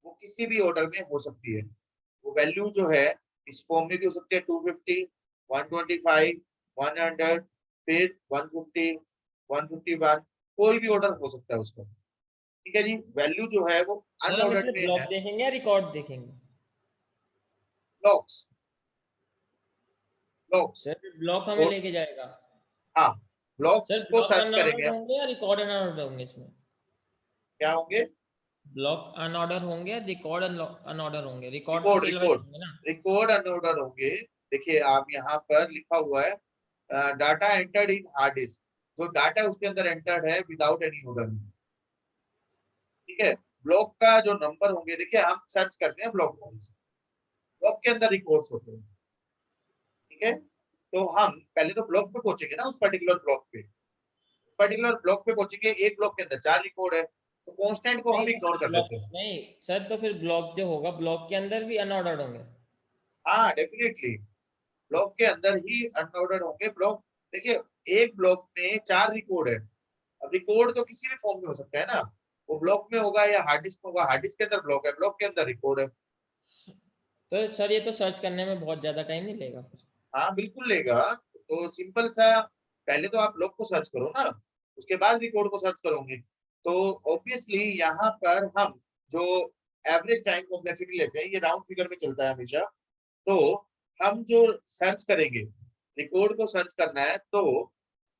वो किसी भी ऑर्डर में हो सकती है, वो वैल्यू जो है इस फॉर्म में भी हो सकती है, 250, 125, 100, फिर 150, 151, कोई भी ऑर्डर हो सकता है उसका। ठीक है जी, वैल्यू जो है वो सर हम अनऑर्डर्ड इसमें में ब्लॉक है। देखेंगे या रिकॉर्ड देखेंगे? ब्लॉक्स, ब्लॉक्स, सर ब्लॉक हमें लेके जाएगा। हाँ, ब्लॉक्स सर को ब्लॉक सर्च करेंगे अनऑर्डर्ड हम। होंगे या रिकॉर्ड अनऑर्डर्ड होंगे इसमें? क्या होंगे, ब्लॉक अनऑर्डर होंगे या रिकॉर्ड अनऑर्डर होंगे? रिकॉर्ड तो रिकॉर्ड, सीरियल वाइज रिकॉर्ड, होंगे ना। रिकॉर्ड अनऑर्डर्ड होंगे। देखिए आप यहाँ पर लिखा हुआ है data entered in hard disk, जो डाटा उसके अंदर एंटर्ड है विदाउट एनी ऑर्डर, ठीक है। ब्लॉक का जो नंबर होंगे, देखिए हम सर्च करते हैं ब्लॉक, ब्लॉक के अंदर रिकॉर्ड्स होते हैं, ठीक है। तो हम पहले तो ब्लॉक पे पहुंचेंगे ना, उस पर्टिकुलर ब्लॉक पे, उस पर्टिकुलर ब्लॉक पे पहुंचेंगे, एक ब्लॉक के अंदर 4 रिकॉर्ड है, तो कांस्टेंट को हम नहीं तो इग्नोर सर कर ब्लॉक देते हैं। नहीं, सर तो फिर ब्लॉक जो होगा ब्लॉक के अंदर भी अनऑर्डर्ड होंगे। हाँ डेफिनेटली, ब्लॉक के अंदर ही अनऑर्डर्ड होंगे ब्लॉक। देखिए एक ब्लॉक में 4 रिकॉर्ड है, अब रिकॉर्ड तो किसी भी फॉर्म में हो सकता है ना, वो ब्लॉक में होगा या हार्ड डिस्क में होगा, हार्ड डिस्क के अंदर ब्लॉक है, ब्लॉक के अंदर रिकॉर्ड है। तो सर ये तो सर्च करने में बहुत ज्यादा टाइम नहीं लेगा। हाँ बिल्कुल लेगा, तो सिंपल सा, पहले तो आप ब्लॉक को सर्च करो ना, उसके बाद रिकॉर्ड को सर्च करोगे। तो ऑब्वियसली यहाँ पर हम जो एवरेज टाइम कॉम्प्लेक्सिटी लेते हैं, ये राउंड फिगर में चलता है हमेशा। तो हम जो सर्च करेंगे, रिकॉर्ड को सर्च करना है, तो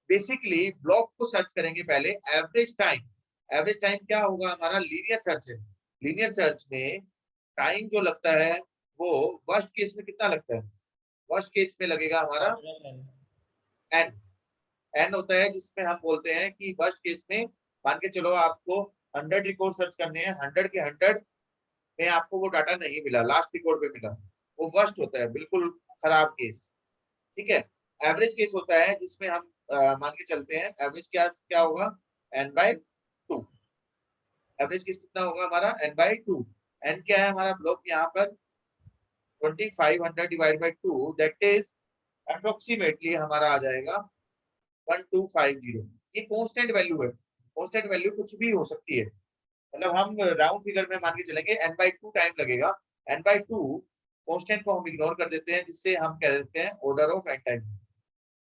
बेसिकली ब्लॉक को सर्च करेंगे पहले, एवरेज टाइम, एवरेज टाइम क्या होगा हमारा, लीनियर सर्च है, लीनियर सर्च में टाइम जो लगता है वो वर्स्ट केस में कितना लगता है, वर्स्ट केस में लगेगा हमारा एन। एन होता है जिसमें हम बोलते हैं कि वर्स्ट केस में मान के चलो आपको 100 रिकॉर्ड सर्च करने हैं, 100 के 100 में आपको वो डाटा नहीं मिला, लास्ट रिकॉर्ड पे मिला, वो वर्स्ट होता है, बिल्कुल खराब केस। ठीक है। एवरेज केस होता है जिसमें हम मान के चलते हैं एवरेज क्या क्या होगा, n/2। एवरेज केस कितना होगा हमारा, n/2। n क्या है हमारा ब्लॉक यहाँ पर 2500 divide by 2, that is approximately हमारा आ जाएगा 1250। ये कांस्टेंट वैल्यू है, कांस्टेंट वैल्यू कुछ भी हो सकती है, मतलब हम राउंड फिगर में मान के चलेंगे n/2 टाइम लगेगा। n/2 कांस्टेंट को हम इग्नोर कर देते हैं, जिससे हम कह देते हैं order of n time.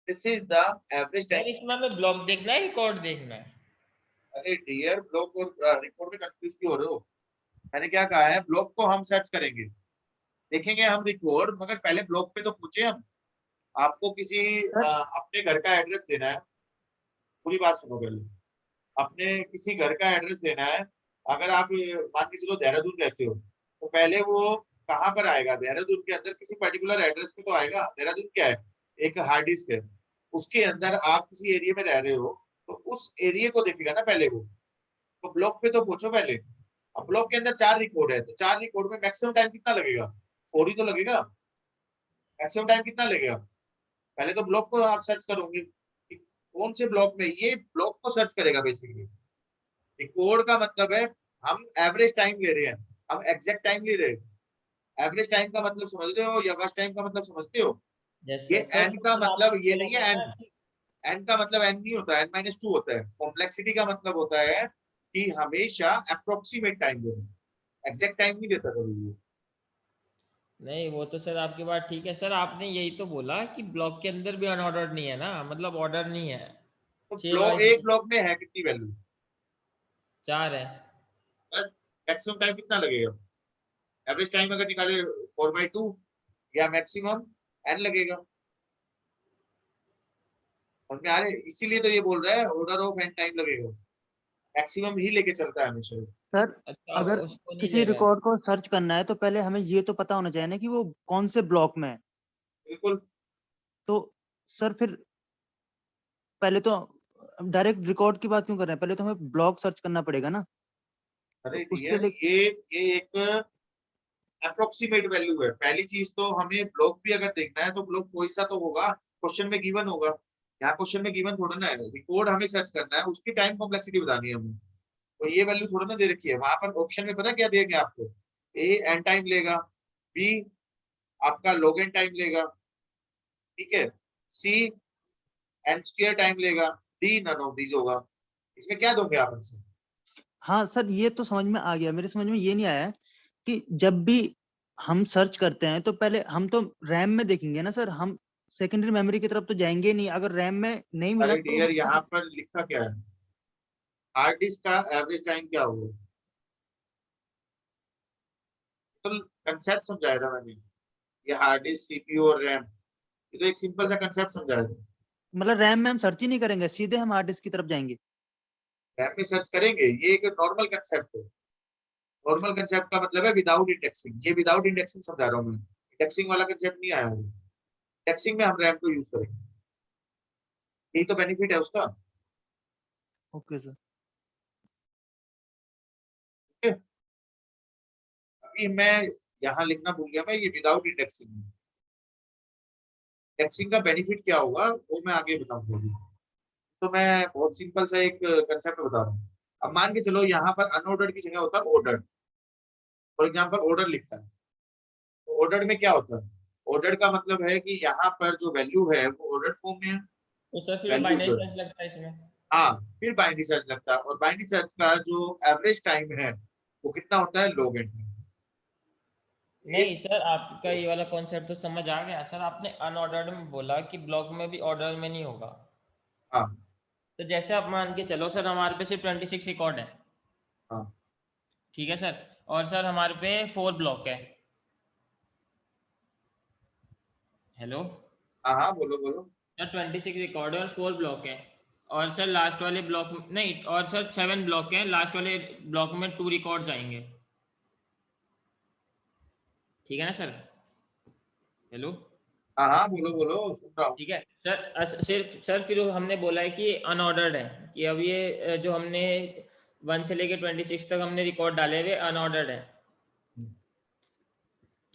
This is the average time. इसमें हमें ब्लॉक देखना है, रिकॉर्ड देखना है? अरे डियर, ब्लॉक और रिकॉर्ड में कंफ्यूज क्यों हो रहे हो? मैंने क्या कहा है, ब्लॉक को हम सर्च करेंगे, देखेंगे हम रिकॉर्ड, मगर पहले ब्लॉक पे तो पूछे हम। आपको किसी अपने घर का एड्रेस देना है, पूरी बात सुनो पहले। अपने किसी घर का एड्रेस देना है, अगर आप मान के चलो देहरादून रहते हो, तो पहले वो कहाँ पर आएगा, देहरादून के अंदर किसी पर्टिकुलर एड्रेस पे तो आएगा। देहरादून क्या है, एक हार्ड डिस्क है, उसके अंदर आप किसी एरिया में रह रहे हो, तो उस एरिया को देखेगा ना पहले वो। तो ब्लॉक पे तो पूछो पहले। अब ब्लॉक के अंदर 4 रिकॉर्ड है, तो 4 रिकॉर्ड में मैक्सिमम टाइम कितना लगेगा, 4 ही तो लगेगा। मैक्सिमम टाइम कितना लगेगा, पहले तो ब्लॉक को आप सर्च करोगे कि कौन से ब्लॉक में, ये ब्लॉक को सर्च करेगा बेसिकली। रिकॉर्ड का मतलब है हम एवरेज टाइम ले रहे हैं, हम एग्जैक्ट टाइम ले रहे हैं। एवरेज टाइम का मतलब समझ रहे हो, या वर्स्ट टाइम का मतलब समझते हो? ये सर एन का मतलब ये नहीं है, एन। एन का मतलब एन नहीं होता, n-2 होता है। कॉम्प्लेक्सिटी का मतलब होता है कि हमेशा अप्रोक्सीमेट टाइम देना, एग्जैक्ट टाइम नहीं देता कभी भी। नहीं, वो तो सर आपकी बात ठीक है सर, आपने यही तो बोला कि ब्लॉक के अंदर भी अनऑर्डर्ड नहीं है ना, मतलब ऑर्डर नहीं है। तो शेल ब्लॉक, वाइज एक ब्लॉक में है कितनी वैल्यू, 4 है। बस। मैक्सिमम टाइम कितना लगेगा, एवरेज टाइम अगर निकाले 4/2, या मैक्सिमम n लगेगा। और में आ रहे, इसीलिए तो ये बोल रहा है ऑर्डर ऑफ n टाइम लगेगा, मैक्सिमम ही लेके चलता है हमेशा। सर अच्छा, अगर उसको नहीं किसी ले रहा है। रिकॉर्ड को सर्च करना है तो पहले हमें ये तो पता होना चाहिए ना कि वो कौन से ब्लॉक में है। बिल्कुल। तो सर फिर पहले तो डायरेक्ट रिकॉर्ड की बात क्यों कर रहे हैं, पहले तो हमें ब्लॉक सर्च करना पड़ेगा ना। अरे तो उसके डियर, लिए ये एक अप्रोक्सीमेट वैल्यू है। पहली चीज तो हमें ब्लॉक भी अगर देखना है तो ब्लॉक कोई सा तो होगा, क्वेश्चन में गिवन होगा। यहाँ क्वेश्चन में गिवन थोड़ा ना है, रिकॉर्ड हमें सर्च करना है, उसकी टाइम कॉम्प्लेक्सिटी बतानी है हमें। तो ये वैल्यू थोड़ा ना दे रखी है, वहां पर ऑप्शन में पता क्या देंगे आपको, ए एन टाइम लेगा, बी आपका log n टाइम लेगा, ठीक है, सी एन स्क्वायर टाइम लेगा, डी नन ऑफ दीज होगा। इसमें क्या दोगे आप आंसर? हाँ सर ये तो समझ में आ गया, मेरे समझ में ये नहीं आया कि जब भी हम सर्च करते हैं तो पहले हम तो रैम में देखेंगे ना सर, हम सेकेंडरी मेमोरी की तरफ तो जाएंगे नहीं, अगर रैम में नहीं मिला अरे तो डियर, यहाँ पर लिखा क्या है, हार्ड डिस्क का एवरेज टाइम क्या होगा, तो कंसेप्ट समझाया था मैंने। ये हार्ड डिस्क, सीपीयू और रैम, ये तो एक सिंपल सा कंसेप्ट समझाया था। मतलब रैम में हम सर्च ही नहीं करेंगे, सीधे हम हार्ड डिस्क की तरफ जाएंगे। रैम में सर्च करेंगे, ये एक नॉर्मल कंसेप्ट है। नॉर्मल कंसेप्ट का मतलब है विदाउट इंडेक्सिंग, ये विदाउट इंडेक्सिंग समझा रहा हूँ मैं, इंडेक्सिंग वाला कंसेप्ट नहीं आया है। इंडेक्सिंग में हम रैम को यूज करेंगे, यही तो बेनिफिट है उसका। Okay sir. ठीक है? अभी मैं यहाँ लिखना भूल गया, मैं ये विदाउट इंडेक्सिंग, इंडेक्सिंग का बेनिफिट क्या होगा वो मैं आगे बताऊंगा अभी। तो मैं बहुत सिंपल सा एक कंसेप्ट बता रहा हूँ। अब मान के चलो यहाँ पर अनऑर्डर्ड की जगह होता है ऑर्डर्ड। फॉर एग्जाम्पल ऑर्डर लिखा है, तो ऑर्डर्ड में क्या होता है, ऑर्डर्ड का मतलब है कि यहाँ पर जो वैल्यू है वो ऑर्डर्ड फॉर्म में है। तो सर फिर वैल्यू बाइनरी जो है, सर्च लगता है इसमें? हाँ, फिर बाइनरी सर्च लगता है, और बाइनरी सर्च का जो एवरेज टाइम है वो कितना होता है, log n। नहीं इस सर, आपका ये वाला कॉन्सेप्ट तो समझ आ गया सर, आपने अनऑर्डर्ड में बोला कि ब्लॉक में भी ऑर्डर में नहीं होगा। हाँ तो जैसे आप मान के चलो सर, हमारे पे सिर्फ 26 रिकॉर्ड है, हाँ ठीक है सर, और सर हमारे पे 4 ब्लॉक है। हेलो हाँ हाँ, बोलो बोलो। सर, 26 रिकॉर्ड है और 4 ब्लॉक है, और सर लास्ट वाले ब्लॉक नहीं, और सर 7 ब्लॉक है, लास्ट वाले ब्लॉक में 2 रिकॉर्ड्स आएंगे, ठीक है ना सर? हेलो हाँ हाँ, बोलो बोलो, सुन रहा हूँ। ठीक है सर, सिर्फ सर फिर हमने बोला है कि अनऑर्डर्ड है, कि अब ये जो हमने 1 से लेके 26 तक हमने रिकॉर्ड डाले हुए अनऑर्डर्ड है।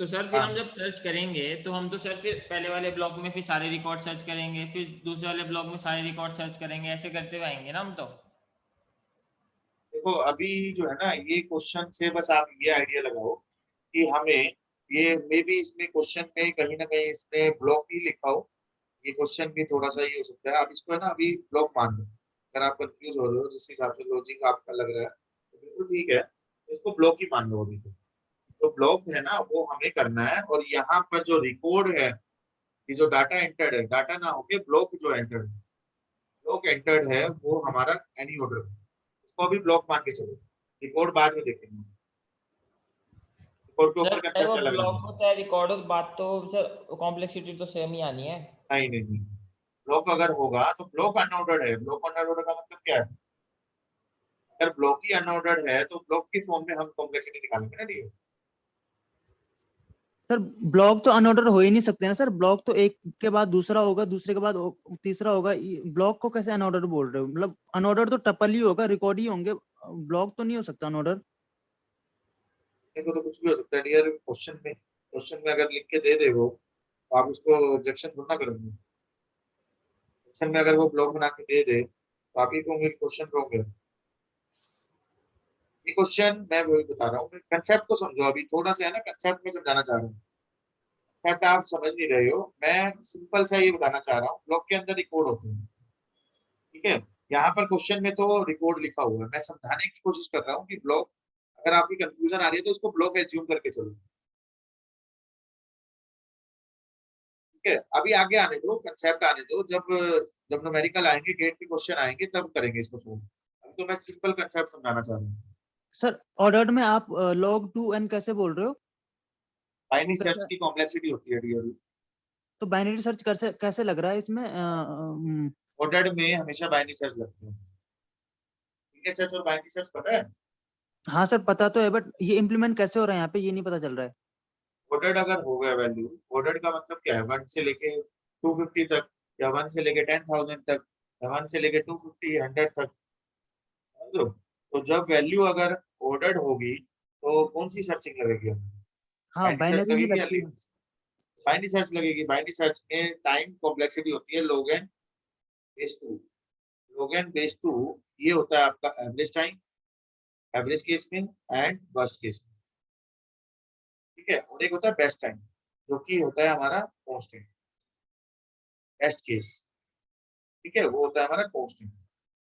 तो सर फिर हम हाँ जब सर्च करेंगे तो हम तो सर फिर पहले वाले ब्लॉक में फिर सारे रिकॉर्ड सर्च करेंगे, फिर दूसरे वाले ब्लॉक में सारे रिकॉर्ड सर्च करेंगे, ऐसे करते हुए आएंगे ना हम तो। देखो, अभी जो है ना, ये क्वेश्चन से बस आप ये आइडिया लगाओ कि हमें ये मे बी इसमें क्वेश्चन में कहीं ना कहीं इसने ब्लॉक ही लिखा हो। ये क्वेश्चन भी थोड़ा सा ये हो सकता है। आप इसको है ना अभी ब्लॉक मान लो, अगर आप कंफ्यूज हो रहे हो जिस हिसाब से लॉजिक आपका लग रहा है तो बिल्कुल ठीक है, इसको ब्लॉक ही मान लो अभी। तो ब्लॉक है ना वो हमें करना है, और यहाँ पर जो रिकॉर्ड है, ये जो डाटा एंटर्ड है, डाटा ना होके ब्लॉक जो एंटर्ड है, ब्लॉक एंटर्ड है वो हमारा एनी ऑर्डर है। इसको अभी ब्लॉक मान के चलो, रिकॉर्ड बाद में देखेंगे। रिकॉर्ड के सर ऊपर चाहे वो कंसेप्ट अलग ब्लॉक रहेगा। हो चाहे रिकॉर्ड हो, बात तो सर कॉम्प्लेक्सिटी तो सेम ही आनी है। नहीं नहीं नहीं, ब्लॉक अगर होगा तो ब्लॉक अनऑर्डर्ड है। ब्लॉक अनऑर्डर्ड का मतलब क्या है? अगर ब्लॉक ही अनऑर्डर्ड है तो ब्लॉक की फॉर्म में हम कॉम्प्लेक्सिटी निकालेंगे ना, डी। सर ब्लॉक तो अनऑर्डर हो ही नहीं सकते ना सर, ब्लॉक तो एक के बाद दूसरा होगा, दूसरे के बाद तीसरा होगा। ब्लॉक को कैसे अनऑर्डर बोल रहे हो? मतलब अनऑर्डर तो टपल ही होगा, रिकॉर्ड ही होंगे, ब्लॉक तो नहीं हो सकता अनऑर्डर। देखो, तो कुछ भी हो सकता है डियर। क्वेश्चन में अगर लिख के दे दे वो, तो आप उसको ऑब्जेक्शन थोड़ा ना करोगे। क्वेश्चन में अगर वो ब्लॉक बना के दे दे तो आप ही कहोगे क्वेश्चन रॉन्ग है। ये क्वेश्चन मैं वही बता रहा हूँ, कंसेप्ट को समझो अभी थोड़ा सा, है ना, कंसेप्ट में समझाना चाह रहा हूँ। कंसेप्ट आप समझ नहीं रहे हो, मैं सिंपल सा ये बताना चाह रहा हूँ। ब्लॉक के अंदर रिकॉर्ड होते हैं, ठीक है। यहाँ पर क्वेश्चन में तो रिकॉर्ड लिखा हुआ है, मैं समझाने की कोशिश कर रहा हूँ कि ब्लॉक, अगर आपकी कंफ्यूजन आ रही है तो उसको ब्लॉक एज्यूम करके चलो, ठीक है। अभी आगे आने दो, कंसेप्ट आने दो। जब जब न्यूमेरिकल आएंगे, गेट के क्वेश्चन आएंगे, तब करेंगे इसको सोल्व। अभी तो मैं सिंपल कंसेप्ट समझाना चाह रहा हूँ। सर ऑर्डर्ड में आप log 2n कैसे बोल रहे हो? बाइनरी सर्च कैसे? की कॉम्प्लेक्सिटी होती है डियर। तो बाइनरी सर्च कैसे कैसे लग रहा है इसमें? ऑर्डर्ड में हमेशा बाइनरी सर्च लगते हैं। लीनियर सर्च और बाइनरी सर्च पता है? हाँ सर पता तो है, बट ये इम्प्लीमेंट कैसे हो रहा है यहाँ पे, ये नहीं पता चल रहा है। ऑर्डर्ड अगर हो गया वैल्यू, ऑर्डर्ड का मतलब क्या है? 1 से लेके 250 तक, या 1 से लेके 10,000 तक, या 1 से लेके 250 100 तक, समझो। तो जब वैल्यू अगर ऑर्डर्ड होगी तो कौन सी सर्चिंग लगेगी हमें? हाँ बाइनरी सर्च बाइनरी ही लगेगी या लगती है। लीनियर? बाइनरी सर्च लगेगी। बाइनरी सर्च में टाइम कॉम्प्लेक्सिटी होती है log n base 2। log n base 2 ये होता है आपका एवरेज टाइम, एवरेज केस में एंड वर्स्ट केस में, ठीक है। और एक होता है बेस्ट टाइम, जो कि होता है हमारा कांस्टेंट, बेस्ट केस, ठीक है। वो होता है हमारा कांस्टेंट,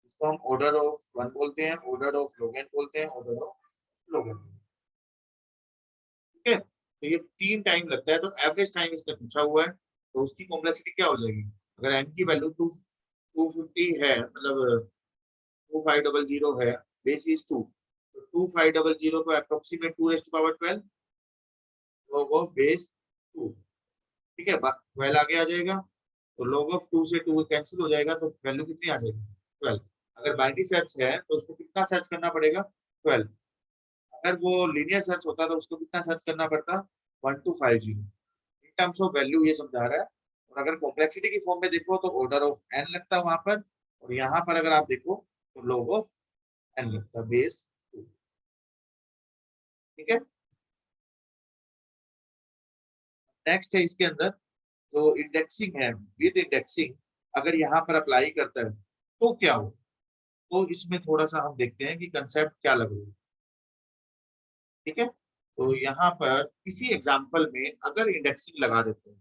इसको हम ऑर्डर ऑफ 1 बोलते हैं, ऑर्डर ऑफ log n बोलते हैं, ऑर्डर ऑफ log n, ठीक है। तो ये 3 टाइम लगता है। तो एवरेज टाइम इसने पूछा हुआ है, तो उसकी कॉम्प्लेक्सिटी क्या हो जाएगी? अगर n की वैल्यू 250 है, मतलब 2500 है, बेस इज 2, तो 2500 को approximate 2 raised to power 12 log of base 2, ठीक है। 12 आगे आ जाएगा, तो log ऑफ 2 से 2 कैंसिल हो जाएगा, तो वैल्यू कितनी आ जाएगी? 12। अगर बाइनरी सर्च है तो उसको कितना सर्च करना पड़ेगा? 12। अगर वो लीनियर सर्च होता तो उसको कितना सर्च करना पड़ता? 1250। इन टर्म्स ऑफ वैल्यू ये समझा रहा है। और अगर कॉम्प्लेक्सिटी की फॉर्म में देखो तो ऑर्डर ऑफ n लगता है वहां पर, और यहाँ पर अगर आप देखो तो log ऑफ n लगता है बेस 2, ठीक है। नेक्स्ट है इसके अंदर जो इंडेक्सिंग है, विद इंडेक्सिंग अगर यहाँ पर अप्लाई करता है तो क्या हो। तो इसमें थोड़ा सा हम देखते हैं कि कंसेप्ट क्या लग रहा है, ठीक है। तो यहाँ पर किसी एग्जाम्पल में अगर इंडेक्सिंग लगा देते हैं,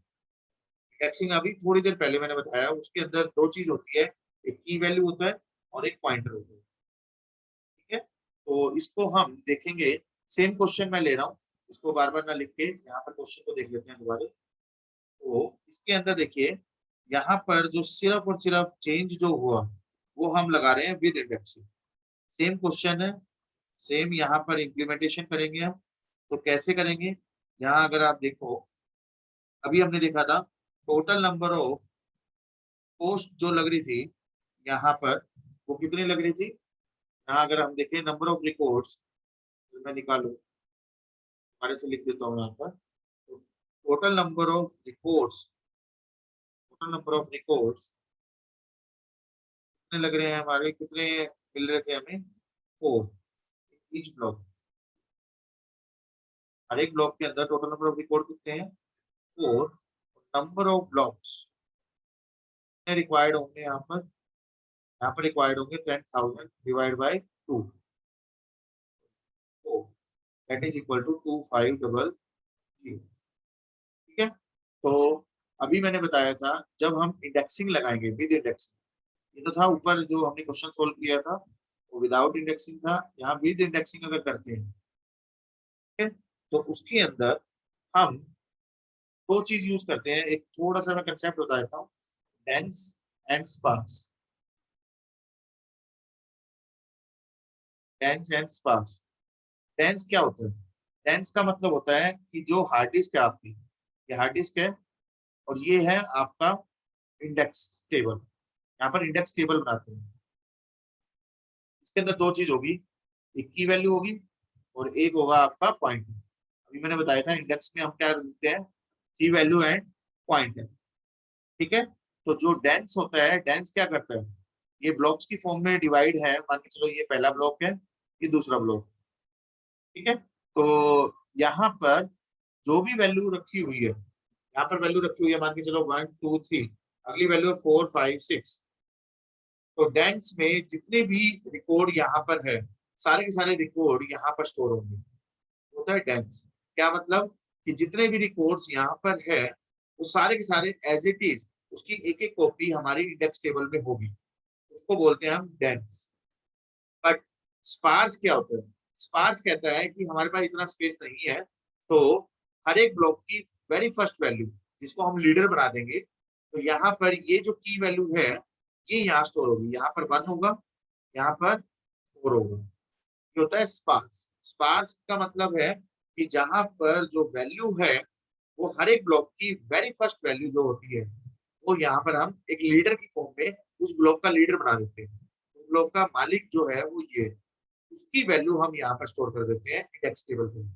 इंडेक्सिंग अभी थोड़ी देर पहले मैंने बताया, उसके अंदर दो चीज होती है, एक की वैल्यू होता है और एक पॉइंटर होता है, ठीक है। तो इसको हम देखेंगे, सेम क्वेश्चन मैं ले रहा हूँ, इसको बार बार ना लिख के यहाँ पर क्वेश्चन को देख लेते हैं दोबारा। तो इसके अंदर देखिए, यहाँ पर जो सिर्फ और सिर्फ चेंज जो हुआ वो हम लगा रहे हैं विद इंडेक्सिंग। सेम क्वेश्चन है, सेम यहाँ पर इम्प्लीमेंटेशन करेंगे हम। तो कैसे करेंगे? यहाँ अगर आप देखो, अभी हमने देखा था टोटल नंबर ऑफ पोस्ट जो लग रही थी यहाँ पर, वो कितनी लग रही थी? यहाँ अगर हम देखें नंबर ऑफ रिकॉर्ड्स, तो मैं निकालू, हमारे से लिख देता हूँ यहाँ पर। Total number of records total number of records कितने लग रहे हैं हमारे, कितने मिल रहे थे हमें, 4 ईच ब्लॉक। हर एक ब्लॉक के अंदर टोटल नंबर ऑफ रिकॉर्ड कितने हैं, 4। नंबर ऑफ ब्लॉक्स कितने रिक्वायर्ड होंगे यहाँ पर रिक्वायर्ड होंगे 10,000 डिवाइड बाय 2, तो दैट इज इक्वल टू 2500। ठीक है, तो अभी मैंने बताया था जब हम इंडेक्सिंग लगाएंगे विद इंडेक्सिंग, ये तो था ऊपर जो हमने क्वेश्चन सोल्व किया था वो विदाउट इंडेक्सिंग था, यहाँ विद इंडेक्सिंग अगर करते हैं, ठीक है, तो उसके अंदर हम दो चीज यूज करते हैं। एक थोड़ा सा मैं कंसेप्ट बता देता हूँ, dense and sparse. Dense and sparse, dense क्या होता है, डेंस का मतलब होता है कि जो हार्ड डिस्क है आपकी, ये हार्ड डिस्क है और ये है आपका इंडेक्स टेबल, यहाँ पर इंडेक्स टेबल बनाते हैं। इसके अंदर दो चीज होगी, एक की वैल्यू होगी और एक होगा आपका पॉइंट। अभी मैंने बताया था इंडेक्स में हम क्या लिखते हैं, की वैल्यू एंड पॉइंट है। ठीक है, तो जो डेंस होता है, डेंस क्या करता है, ये ब्लॉक्स की फॉर्म में डिवाइड है, मान के चलो ये पहला ब्लॉक है, ये दूसरा ब्लॉक। ठीक है, तो यहाँ पर जो भी वैल्यू रखी हुई है, यहाँ पर वैल्यू रखी हुई है, मान के चलो 1 2 3, अगली वैल्यू है 4 5 6। तो डेंस में जितने भी रिकॉर्ड यहाँ पर है, सारे के सारे रिकॉर्ड यहाँ पर स्टोर होंगे, होता है डेंस। क्या मतलब कि जितने भी रिकॉर्ड्स यहाँ पर है वो सारे के सारे एज इट इज उसकी एक एक कॉपी हमारी इंडेक्स टेबल में होगी, उसको बोलते हैं हम डेंस। बट स्पार्स क्या होता है, स्पार्स कहता है कि हमारे पास इतना स्पेस नहीं है, तो हर एक ब्लॉक की वेरी फर्स्ट वैल्यू जिसको हम लीडर बना देंगे, तो यहाँ पर ये जो की वैल्यू है ये यहाँ स्टोर होगी, यहाँ पर 1 होगा, यहाँ पर 4 होगा। ये होता है स्पार्स। स्पार्स का मतलब है कि जहां पर जो वैल्यू है वो हर एक ब्लॉक की वेरी फर्स्ट वैल्यू जो होती है वो यहाँ पर हम एक लीडर की फॉर्म में उस ब्लॉक का लीडर बना देते हैं। उस ब्लॉक का मालिक जो है वो ये, उसकी वैल्यू हम यहाँ पर स्टोर कर देते हैं इंडेक्स टेबल पे।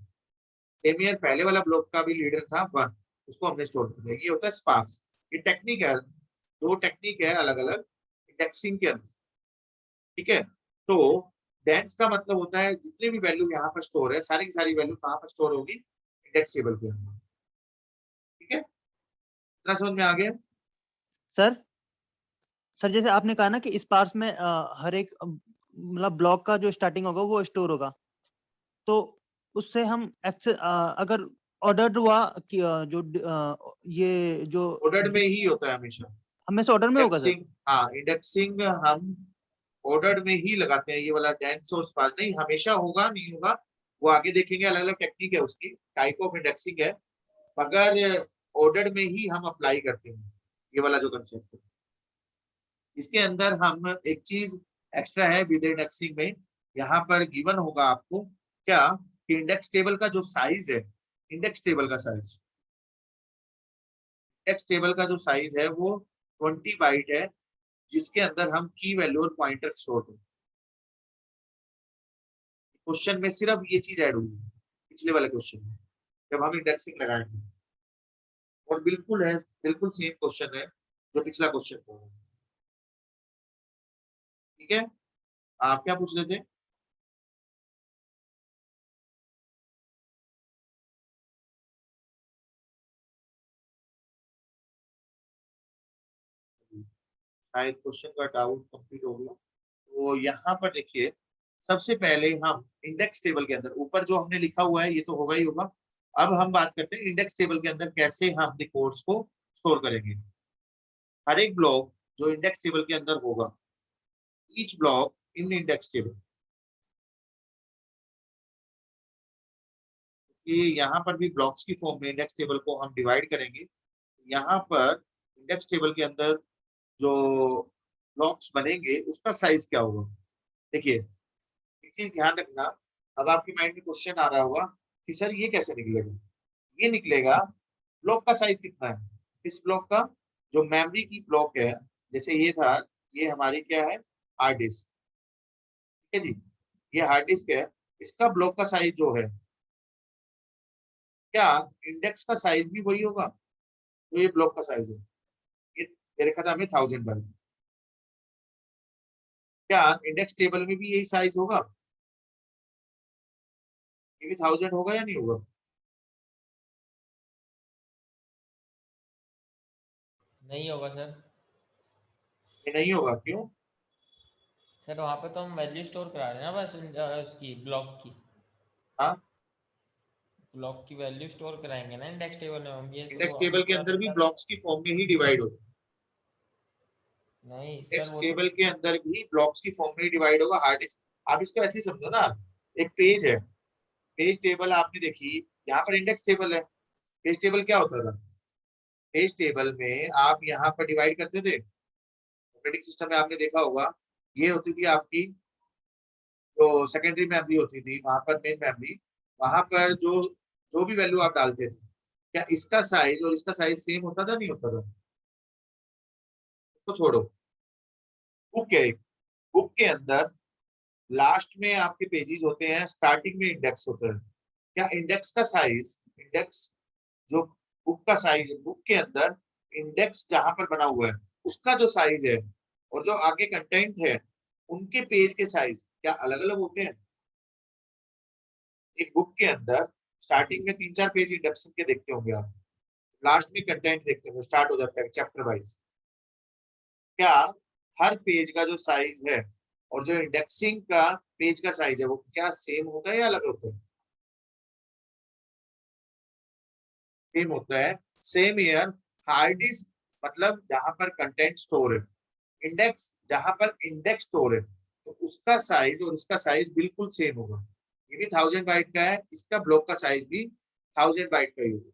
सेम ईयर पहले वाला ब्लॉक का भी लीडर था 1, उसको हमने स्टोर कर दिया। ये होता है स्पार्स। ये टेक्निक है, दो टेक्निक है अलग अलग इंडेक्सिंग के अंदर। ठीक है, तो डेंस का मतलब होता है जितनी भी वैल्यू यहाँ पर स्टोर है, सारी की सारी वैल्यू कहाँ पर स्टोर होगी, इंडेक्स टेबल के अंदर। ठीक है, इतना समझ में आ गया। सर सर जैसे आपने कहा ना कि स्पार्स में हर एक मतलब ब्लॉक का जो स्टार्टिंग होगा वो स्टोर होगा, तो उससे हम अगर ऑर्डर्ड हुआ कि ये जो ऑर्डर में ही होता है हमेशा हमेशा ऑर्डर में होगा सर। इंडेक्सिंग। हाँ, इंडेक्सिंग हम ऑर्डर में ही लगाते हैं। ये वाला डेंस और स्पार्स नहीं हमेशा होगा, नहीं होगा वो आगे देखेंगे, अलग अलग टेक्निक है उसकी, टाइप ऑफ इंडेक्सिंग है, मगर ऑर्डर में ही हम अप्लाई करते हैं ये वाला जो कंसेप्ट है। इसके अंदर हम एक चीज एक्स्ट्रा है विद इंडेक्सिंग में, यहाँ पर गिवन होगा आपको क्या कि इंडेक्स टेबल का जो साइज है, इंडेक्स टेबल का साइज, इंडेक्स टेबल का जो साइज है वो 20 बाइट है, जिसके अंदर हम की वैल्यू और पॉइंटर स्टोर करें। क्वेश्चन में सिर्फ ये चीज ऐड हुई है पिछले वाले क्वेश्चन में जब हम इंडेक्सिंग लगाएंगे, और बिल्कुल है, बिल्कुल सेम क्वेश्चन है जो पिछला क्वेश्चन था। ठीक है, आप क्या पूछ रहे थे। शायद क्वेश्चन का डाउट कंप्लीट हो गया। तो यहाँ पर देखिए, सबसे पहले हम इंडेक्स टेबल के अंदर ऊपर जो हमने लिखा हुआ है ये तो होगा ही होगा। अब हम बात करते हैं इंडेक्स टेबल के अंदर कैसे हम रिकॉर्ड्स को स्टोर करेंगे। हर एक ब्लॉक जो इंडेक्स टेबल के अंदर होगा, each block in index table, कि यहाँ पर भी ब्लॉक्स की फॉर्म में इंडेक्स टेबल को हम डिवाइड करेंगे। यहाँ पर इंडेक्स टेबल के अंदर जो ब्लॉक्स बनेंगे उसका साइज क्या होगा। देखिए एक चीज ध्यान रखना, अब आपके माइंड में क्वेश्चन आ रहा होगा कि सर ये कैसे निकलेगा। ये निकलेगा ब्लॉक का साइज कितना है, इस ब्लॉक का जो मेमोरी की ब्लॉक है, जैसे ये था, ये हमारी क्या है, हार्ड डिस्क। ठीक है जी, ये हार्ड डिस्क है, इसका ब्लॉक का साइज जो है, क्या इंडेक्स का साइज भी वही होगा जो ये ब्लॉक का साइज है। ये ये रखा था हमने 1000 बाइट। क्या इंडेक्स टेबल में भी यही साइज होगा? ये भी 1000 होगा या नहीं होगा? नहीं होगा सर। ये नहीं होगा, क्यों? सर वहाँ पे तो हम वैल्यू स्टोर करा रहे हैं ना, बस उसकी ब्लॉक की। हाँ, ब्लॉक की वैल्यू स्टोर कराएंगे ना इंडेक्स टेबल में हम, ये तो इंडेक्स हमें टेबल के पूरा अंदर भी डेटा। ब्लॉक्स की फॉर्म में ही डिवाइड होगा। नहीं सर इंडेक्स वो तो। टेबल के अंदर भी ब्लॉक्स की फॉर्म में ही डिवाइड होगा। हार्ड डिस्क, आप इसको ऐसे ही समझो ना, एक पेज है, पेज टेबल आपने देखी, यहाँ पर इंडेक्स टेबल है। पेज टेबल क्या होता था? पेज टेबल में आप यहाँ पर डिवाइड करते थे, ऑपरेटिंग सिस्टम में आपने देखा होगा, ये होती थी आपकी जो सेकेंडरी मेमोरी होती थी, वहां पर मेन मेमोरी, वहां पर जो जो भी वैल्यू आप डालते थे, क्या इसका साइज और इसका साइज सेम होता था, नहीं होता था? तो छोड़ो, बुक है एक, बुक के अंदर लास्ट में आपके पेजेस होते हैं, स्टार्टिंग में इंडेक्स होता है। क्या इंडेक्स का साइज, इंडेक्स जो बुक का साइज है, बुक के अंदर इंडेक्स जहां पर बना हुआ है उसका जो साइज है और जो आगे कंटेंट है उनके पेज के साइज क्या अलग अलग होते हैं? एक बुक के अंदर स्टार्टिंग में 3-4 पेज इंडेक्शन के देखते होंगे आप, लास्ट में कंटेंट देखते होंगे, स्टार्ट हो जाता है चैप्टर वाइज। क्या हर पेज का जो साइज है और जो इंडेक्सिंग का पेज का साइज है वो क्या सेम होता है या अलग होता है? सेम होता है। सेम ईयर हार्ड डिस्क, मतलब जहां पर कंटेंट स्टोर है, इंडेक्स जहां पर इंडेक्स स्टोर है, तो उसका साइज और इसका साइज बिल्कुल सेम होगा। ये भी 1000 बाइट का है, इसका ब्लॉक का साइज भी 1000 बाइट का ही होगा।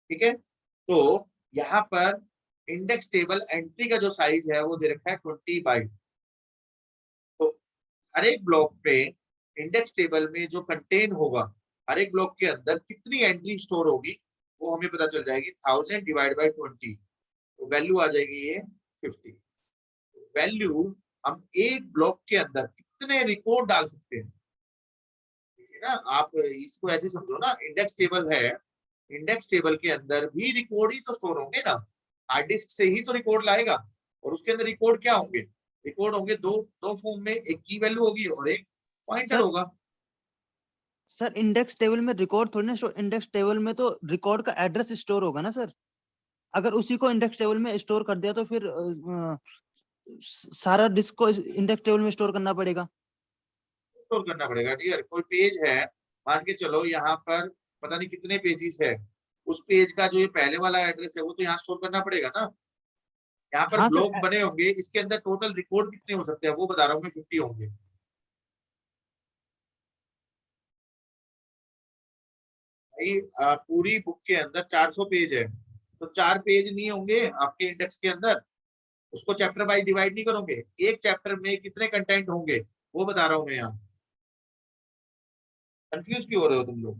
ठीक है, तो यहाँ पर इंडेक्स टेबल एंट्री का जो साइज है वो दे रखा है 20 बाइट। तो हर एक ब्लॉक पे इंडेक्स टेबल में जो कंटेन होगा, हर एक ब्लॉक के अंदर कितनी एंट्री स्टोर होगी वो हमें पता चल जाएगी। 1000 डिवाइड बाई 20, तो वैल्यू आ जाएगी ये 50। वैल्यू हम एक ब्लॉक के अंदर कितने रिकॉर्ड डाल सकते हैं, ठीक है ना? आप इसको ऐसे समझो ना, इंडेक्स टेबल है, इंडेक्स टेबल के अंदर भी रिकॉर्ड ही तो स्टोर होंगे ना, हार्ड डिस्क से ही तो रिकॉर्ड लाएगा। और उसके अंदर रिकॉर्ड क्या होंगे? रिकॉर्ड होंगे दो दो फॉर्म में, एक की वैल्यू होगी और एक पॉइंटर सर होगा। सर इंडेक्स टेबल में रिकॉर्ड थोड़ी ना, इंडेक्स टेबल में तो रिकॉर्ड का एड्रेस स्टोर होगा ना सर। अगर उसी को इंडेक्स टेबल में स्टोर कर दिया तो फिर सारा डिस्क को इंडेक्स टेबल में स्टोर करना पड़ेगा। स्टोर करना पड़ेगा डियर। कोई पेज है, मान के चलो यहाँ पर पता नहीं कितने पेजेस है, उस पेज का जो ये पहले वाला एड्रेस है वो तो यहाँ स्टोर करना पड़ेगा ना। यहाँ पर हाँ ब्लॉक सर। बने होंगे, इसके अंदर टोटल रिकॉर्ड कितने हो सकते हैं वो बता रहा हूँ मैं, 50 होंगे। भाई पूरी बुक के अंदर 400 पेज है, तो 4 पेज नहीं होंगे आपके इंडेक्स के अंदर? उसको चैप्टर वाइज डिवाइड नहीं करोगे, एक चैप्टर में कितने कंटेंट होंगे वो बता रहा हूँ मैं यहाँ। कंफ्यूज क्यों हो रहे हो तुम लोग?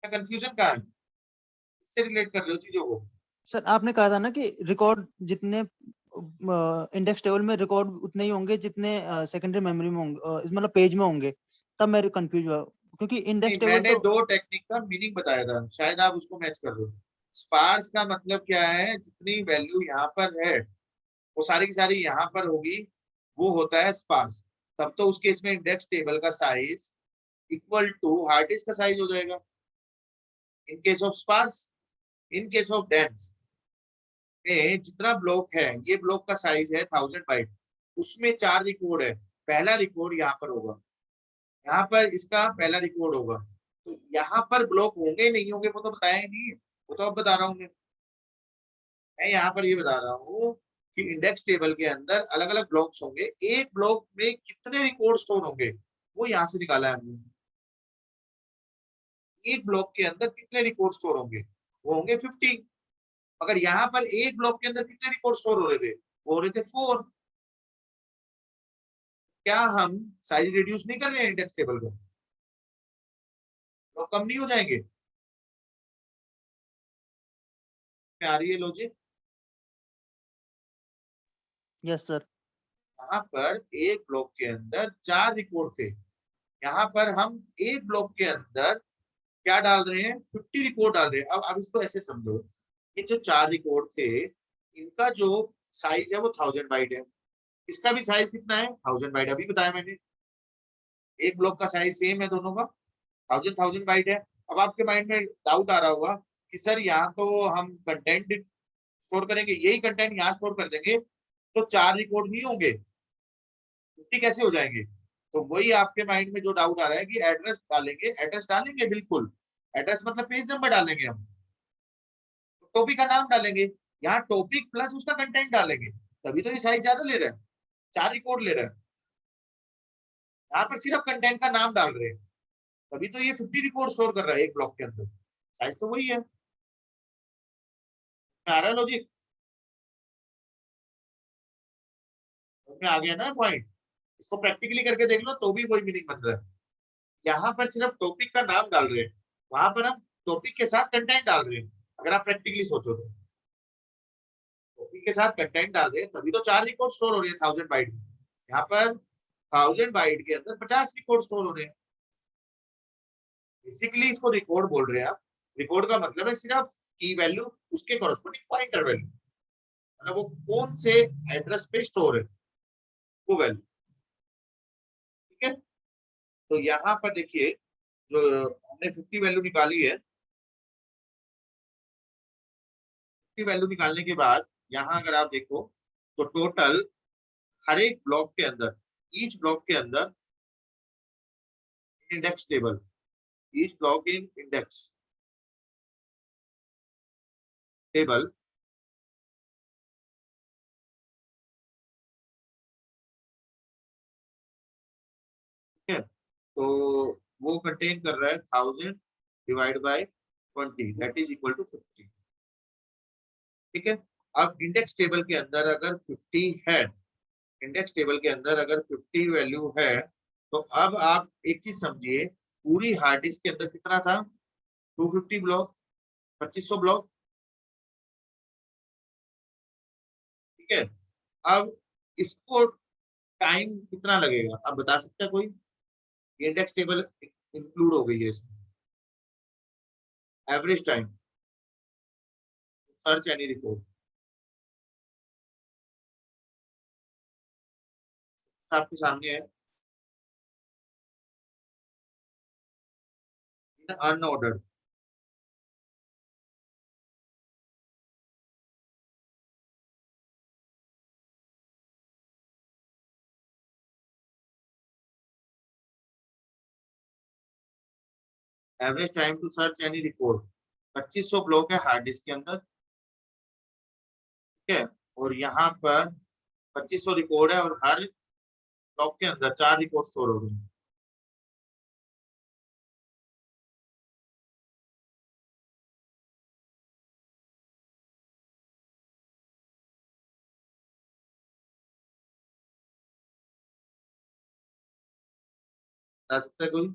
क्या कंफ्यूजन कहाँ है? इससे रिलेट कर रहे हो चीजों को? सर आपने कहा था ना कि रिकॉर्ड जितने इंडेक्स टेबल में रिकॉर्ड उतने ही होंगे जितने सेकेंडरी मेमोरी में होंगे, मतलब पेज में होंगे। तब मैं कंफ्यूज हुआ क्योंकि नहीं, इंडेक्स टेबल मैंने तो। दो टेक्निक का मीनिंग बताया था, शायद आप उसको मैच कर रहे हो। स्पार्स का मतलब क्या है, जितनी वैल्यू यहाँ पर है वो सारी की सारी यहाँ पर होगी, वो होता है स्पार्स। तब तो उस केस में इंडेक्स टेबल का size equal to hard disk का साइज हो जाएगा, in case of sparse. In case of dense में जितना ब्लॉक है, ये ब्लॉक का साइज है 1000 बाइट, उसमें 4 रिकॉर्ड है, पहला रिकॉर्ड यहाँ पर होगा, यहाँ पर इसका पहला रिकॉर्ड होगा। तो यहाँ पर ब्लॉक होंगे नहीं होंगे वो तो बताया ही नहीं, वो तो अब बता रहा हूँ मैं यहाँ पर ये बता रहा हूँ कि इंडेक्स टेबल के अंदर अलग अलग ब्लॉक्स होंगे, एक ब्लॉक में कितने रिकॉर्ड स्टोर होंगे वो यहाँ से निकाला है हमने। एक ब्लॉक के अंदर कितने रिकॉर्ड स्टोर होंगे, वो होंगे 50। मगर यहाँ पर एक ब्लॉक के अंदर कितने रिकॉर्ड स्टोर हो रहे थे, वो हो रहे थे 4। क्या हम साइज रिड्यूस नहीं कर रहे हैं इंडेक्स टेबल का? तो कम नहीं हो जाएंगे? क्या आ रही है लॉजिक? Yes sir. यहाँ पर एक ब्लॉक के अंदर 4 रिकॉर्ड थे, यहाँ पर हम एक ब्लॉक के अंदर क्या डाल रहे हैं, 50 रिकॉर्ड डाल रहे हैं। अब इसको ऐसे समझो, ये जो 4 रिकॉर्ड थे, इनका जो साइज है वो 1000 बाइट है, इसका भी साइज कितना है, 1000 बाइट, अभी बताया मैंने। एक ब्लॉक का साइज सेम है दोनों का, 1000 बाइट है। अब आपके माइंड में डाउट आ रहा होगा कि सर यहाँ तो हम कंटेंट स्टोर करेंगे, यही कंटेंट यहाँ स्टोर कर देंगे तो 4 रिकॉर्ड नहीं होंगे, 50 कैसे हो जाएंगे। तो वही आपके माइंड में जो डाउट आ रहा है कि एड्रेस डालेंगे, एड्रेस डालेंगे बिल्कुल, एड्रेस मतलब पेज नंबर डालेंगे हम, टॉपिक का नाम डालेंगे, यहाँ टॉपिक प्लस उसका कंटेंट डालेंगे, तभी तो ये साइज ज्यादा ले रहा है, 4 रिकॉर्ड ले रहा है। यहाँ पर सिर्फ कंटेंट का नाम डाल रहे हैं, तभी तो ये 50 रिकॉर्ड स्टोर कर रहा है एक ब्लॉक के अंदर, साइज तो वही है। आ रहा है लॉजिक, में आ गया ना पॉइंट। इसको प्रैक्टिकली करके देख लो तो भी कोई मीनिंग बन रहा है। यहाँ पर सिर्फ टॉपिक का नाम डाल रहे हैं, वहां पर हम टॉपिक के साथ कंटेंट डाल रहे हैं। अगर आप प्रैक्टिकली सोचो तो टॉपिक के साथ कंटेंट डाल रहे हैं तभी तो 4 रिकॉर्ड स्टोर हो रही है 1000 बाइट में। यहाँ पर 1000 बाइट के अंदर 50 रिकॉर्ड स्टोर हो रहे हैं। बेसिकली इसको रिकॉर्ड बोल रहे हैं आप। रिकॉर्ड का मतलब है सिर्फ की वैल्यू, उसके कॉरस्पॉन्डिंग पॉइंटर वैल्यू, मतलब वो कौन से एड्रेस पे स्टोर है वो वैल्यू। ठीक है, तो यहाँ पर देखिए जो हमने 50 वैल्यू निकाली है, 50 वैल्यू निकालने के बाद यहाँ अगर आप देखो तो टोटल हर एक ब्लॉक के अंदर, ईच ब्लॉक के अंदर index table, each block in index table, ठीक है, तो वो कंटेन कर रहा है 1000 divide by 20 that is equal to 50। ठीक है, अब इंडेक्स टेबल के अंदर अगर 50 है, इंडेक्स टेबल के अंदर अगर 50 वैल्यू है, तो अब आप एक चीज समझिए, पूरी हार्ड डिस्क के अंदर कितना था, 250 ब्लॉक, 2500 ब्लॉक। ठीक है, अब इसको टाइम कितना लगेगा आप बता सकते हैं कोई, इंडेक्स टेबल इंक्लूड हो गई है इसमें, average time search any report आपके सामने है, unordered. Average time to search any report 2500 block है हार्ड डिस्क के अंदर। ठीक है, और यहाँ पर 2500 रिकॉर्ड है और हर ब्लॉक के अंदर 4 रिकॉर्ड स्टोर हो रहे हैं। बता सकता है कोई,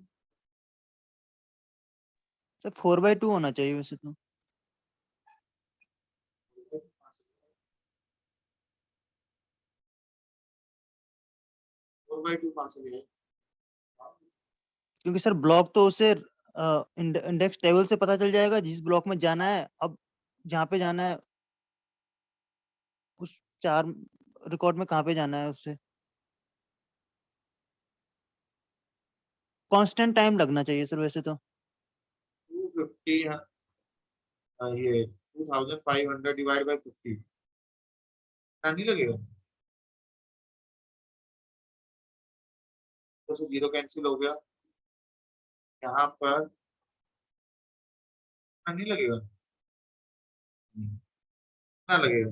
सर 4/2 होना चाहिए वैसे तो। 4/2 कहाँ से मिले? क्योंकि सर ब्लॉक तो उसे इंडेक्स टेबल से पता चल जाएगा जिस ब्लॉक में जाना है। अब जहाँ पे जाना है उस 4 रिकॉर्ड में कहाँ पे जाना है उससे कांस्टेंट टाइम लगना चाहिए सर वैसे तो। 250, ये 2500 डिवाइड बाय 50 नहीं लगेगा, तो से जीरो कैंसिल हो गया, यहाँ पर नहीं लगेगा, कितना लगेगा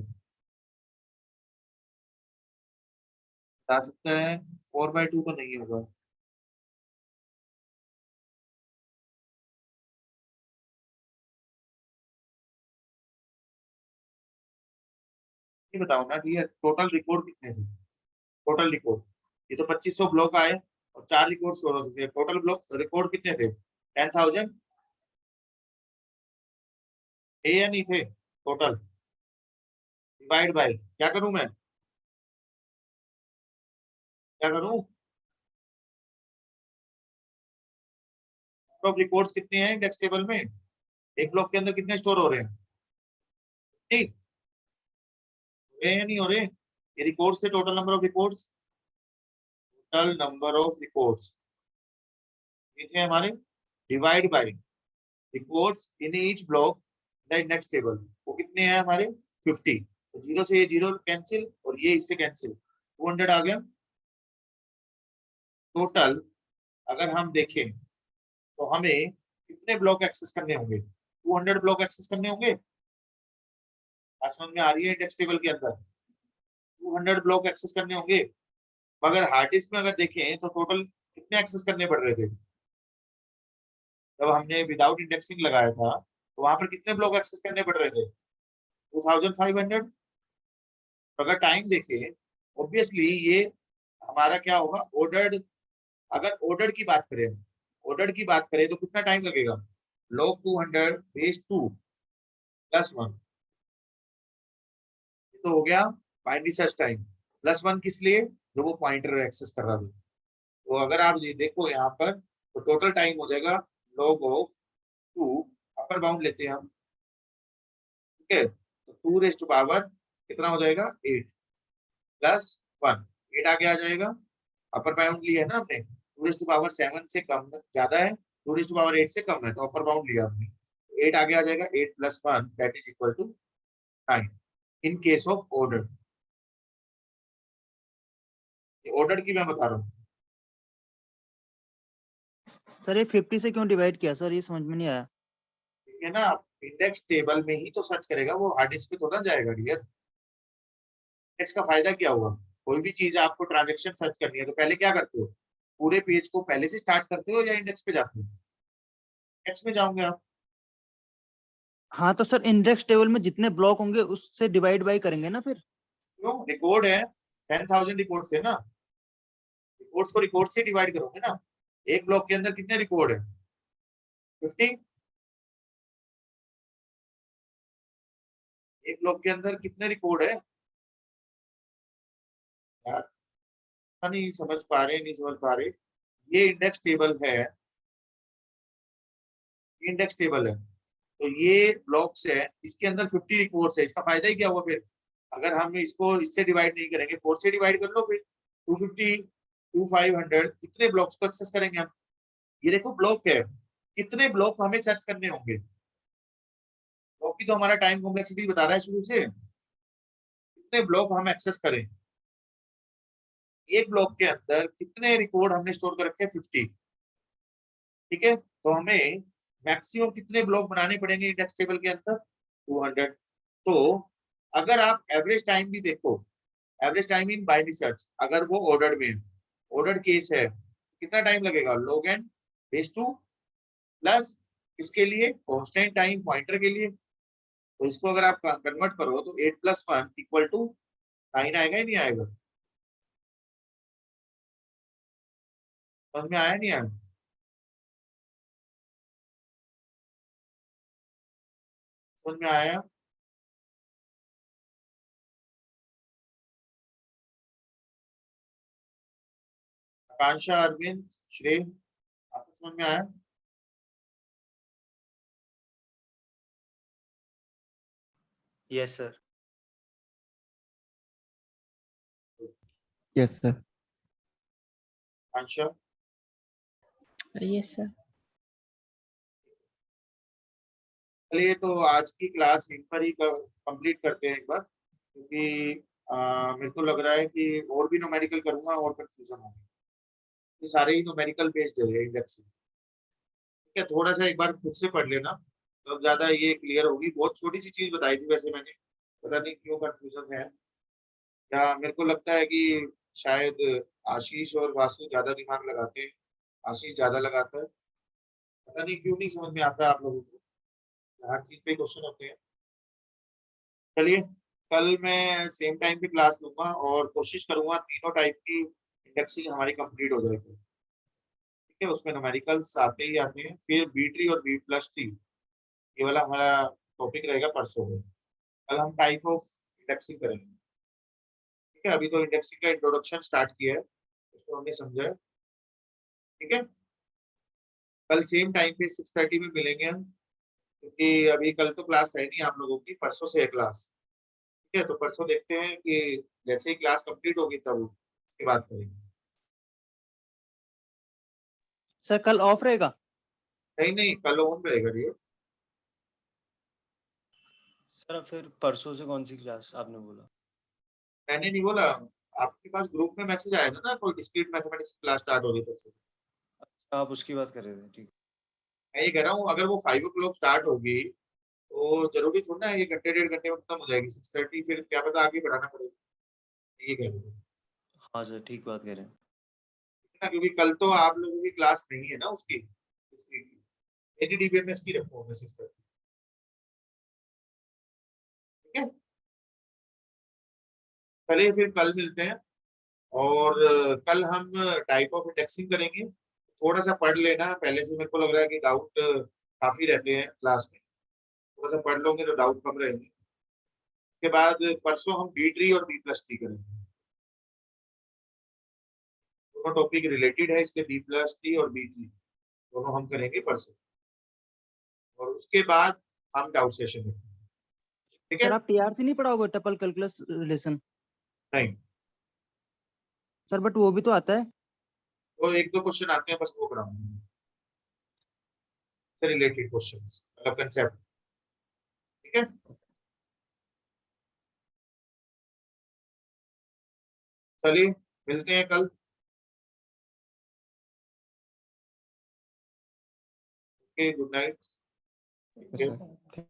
बता सकते हैं, 4/2 तो नहीं होगा। ये बताओ ना ठीक है, टोटल रिकॉर्ड कितने थे, टोटल रिकॉर्ड, ये तो 2500 ब्लॉक आए और 4 रिकॉर्ड स्टोर हो सकते हैं, टोटल ब्लॉक रिकॉर्ड कितने थे, 10,000 थे या नहीं थे टोटल, डिवाइड बाय क्या करूं मैं, क्या करूं, ऑफ रिकॉर्ड्स कितने हैं इंडेक्स टेबल में, एक ब्लॉक के अंदर कितने स्टोर हो रहे हैं, ठीक हो रहे हैं नहीं हो रहे, ये रिकॉर्ड्स से total number of records, total number of records ये थे हमारे, divide by records in each block the index table, वो कितने हैं हमारे 50, तो जीरो से ये जीरो कैंसिल और ये इससे कैंसिल, 200 आ गया टोटल। अगर हम देखें तो हमें कितने ब्लॉक एक्सेस करने होंगे, 200 ब्लॉक एक्सेस करने होंगे, बात समझ में आ रही है, इंडेक्स टेबल के अंदर 200 ब्लॉक एक्सेस करने होंगे, मगर हार्ड डिस्क में अगर देखें तो टोटल कितने एक्सेस करने पड़ रहे थे, जब हमने विदाउट इंडेक्सिंग लगाया था तो वहां पर कितने ब्लॉक एक्सेस करने पड़ रहे थे, 2500। अगर टाइम देखें ऑब्वियसली ये हमारा क्या होगा ऑर्डर्ड, अगर ऑर्डर की बात करें, ऑर्डर की बात करें तो कितना टाइम लगेगा, log 200 बेस 2 प्लस 1, तो हो गया बाइनरी सर्च टाइम, प्लस 1 किस लिए, जो वो पॉइंटर एक्सेस कर रहा था। तो अगर आप ये देखो यहाँ पर तो टोटल टाइम हो जाएगा log ऑफ 2, अपर बाउंड लेते हैं हम, ठीक है, तो 2 रेज़ टू पावर कितना हो जाएगा 8 प्लस 1, 8 आगे आ जाएगा, अपर बाउंड लिया है ना हमने, 2 रेज़ टू पावर 7 से कम ज्यादा है, 2 रेज़ टू पावर 8 से कम है, तो अपर बाउंड लिया हमने, 8 आगे आ जाएगा, 8 plus 1 that is equal to 9 in case of order, order की मैं बता रहा हूँ। सर ये 50 से क्यों डिवाइड किया सर, ये समझ में नहीं आया। ठीक है ना, इंडेक्स टेबल में ही तो सर्च करेगा वो, हार्ड डिस्क पे थोड़ा जाएगा डियर। इंडेक्स का फायदा क्या हुआ, कोई भी चीज आपको ट्रांजेक्शन सर्च करनी है तो पहले क्या करते हो, पूरे पेज को पहले से स्टार्ट करते हो या इंडेक्स पे जाते हो, इंडेक्स में जाओगे आप। हाँ तो सर इंडेक्स टेबल में जितने ब्लॉक होंगे उससे डिवाइड बाई करेंगे ना फिर। क्यों, रिकॉर्ड है 10,000 रिकॉर्ड है ना, रिकॉर्ड्स को रिकॉर्ड से डिवाइड करोगे ना, एक ब्लॉक के अंदर कितने रिकॉर्ड है 50, एक ब्लॉक के अंदर कितने रिकॉर्ड है यार, नहीं समझ पा रहे, नहीं समझ पा रहे, ये इंडेक्स टेबल है, इंडेक्स टेबल है, तो ये ब्लॉक्स है, इसके अंदर 50 रिकॉर्ड्स है, इसका फायदा ही क्या हुआ फिर, अगर हम इसको इससे डिवाइड नहीं करेंगे 4 से डिवाइड कर लो फिर, 250 2500 कितने ब्लॉक्स को एक्सेस करेंगे हम, ये देखो ब्लॉक है, कितने ब्लॉक हमें सर्च करने होंगे, ब्लॉक की तो हमारा टाइम कॉम्प्लेक्सिटी बता रहा है शुरू से, कितने ब्लॉक हम एक्सेस करें, एक ब्लॉक के अंदर कितने रिकॉर्ड हमने स्टोर कर रखे हैं 50, ठीक है, तो हमें मैक्सिमम कितने ब्लॉक बनाने पड़ेंगे इंडेक्स टेबल के अंदर 200। तो अगर आप एवरेज टाइम भी देखो, average time in binary search, अगर वो ऑर्डर में है, ऑर्डर केस है, कितना टाइम लगेगा, log n बेस 2 प्लस इसके लिए कांस्टेंट टाइम पॉइंटर के लिए, तो इसको अगर आप कन्वर्ट करो तो 8 प्लस 1 इक्वल टू 9 आएगा ही नहीं आएगा, समझ में आया नहीं आया, समझ में आया, आकांक्षा, अरविंद, श्रेय, आपको समझ में आया। Yes sir. Yes sir. Akanksha, yes sir. चलिए तो आज की क्लास इन पर ही कंप्लीट करते हैं एक बार, क्योंकि मेरे को लग रहा है कि और भी न्यूमेरिकल करूंगा और कंफ्यूजन होगी, ये सारे ही न्यूमेरिकल बेस्ड है इंडेक्स, ठीक है, थोड़ा सा एक बार खुद से पढ़ लेना तो ज्यादा ये क्लियर होगी, बहुत छोटी सी चीज बताई थी वैसे मैंने, पता नहीं क्यों कंफ्यूजन है, या मेरे को लगता है कि शायद आशीष और वासु ज्यादा दिमाग लगाते हैं, आशीष ज्यादा लगाता है, पता नहीं क्यों नहीं समझ में आता है आप लोगों को, हर चीज पे क्वेश्चन होते हैं। चलिए कल मैं सेम टाइम पे क्लास लूंगा और कोशिश करूंगा तीनों टाइप की इंडेक्सिंग हमारी कंप्लीट हो जाएगी, ठीक है, उसमें न्यूमेरिकल्स आते ही आते हैं, फिर बी ट्री और बी प्लस ट्री ये वाला हमारा टॉपिक रहेगा परसों में, कल हम टाइप ऑफ इंडेक्सिंग करेंगे, ठीक है, अभी तो इंडेक्सिंग का इंट्रोडक्शन स्टार्ट किया है, उसको हमने समझा है, ठीक है। कल सेम टाइम पे 6:30 में मिलेंगे हम, क्योंकि अभी कल तो क्लास है नहीं आप लोगों की, परसों से है क्लास। ठीक है, तो परसों देखते हैं कि जैसे ही क्लास कंप्लीट होगी तब उसके बाद करेंगे। सर कल ऑफ रहेगा? नहीं नहीं, कल ऑन रहेगा ये। सर फिर परसों से कौन सी क्लास आपने बोला? मैंने नहीं बोला, आपके पास ग्रुप में मैसेज आया था ना, कोई डिस्क्रीट मैथमेटिक्स क्लास स्टार्ट हो गई परसों से। आप उसकी बात कर रहे थे, ठीक। मैं ये कह रहा हूँ अगर वो 5 o'clock स्टार्ट होगी तो जरूरी थोड़ा ना 1 घंटे 1.5 घंटे में खत्म हो जाएगी 6:30, फिर क्या पता आगे बढ़ाना पड़ेगा। ये कह रहे हैं हाँ सर, ठीक बात कह रहे हैं। ना, क्योंकि कल तो आप लोगों की क्लास नहीं है ना उसकी, इसकी एडीडीबीएमएस की रखो 6:30। ठीक है, चलिए फिर कल मिलते हैं। और कल हम टाइप ऑफ इंडेक्सिंग करेंगे। थोड़ा सा पढ़ लेना पहले से, मेरे को लग रहा है कि डाउट काफी रहते हैं क्लास में, थोड़ा सा पढ़ लोगे तो डाउट कम रहेंगे। उसके बाद परसों हम बी ट्री और बी प्लस ट्री करेंगे, दोनों टॉपिक रिलेटेड है इसलिए बी प्लस ट्री और बी ट्री दोनों हम करेंगे परसों। और उसके बाद हम डाउट सेशन करेंगे। ठीक है, सर आप टीआरसी नहीं पढ़ाओगे, टपल कैलकुलस रिलेशन? नहीं सर बट वो भी तो आता है। तो 1-2 क्वेश्चन आते हैं बस, वो कराऊंगा रिलेटेड क्वेश्चन, मतलब कंसेप्ट। ठीक है, चलिए मिलते हैं कल। Okay, good night. Yes, sir.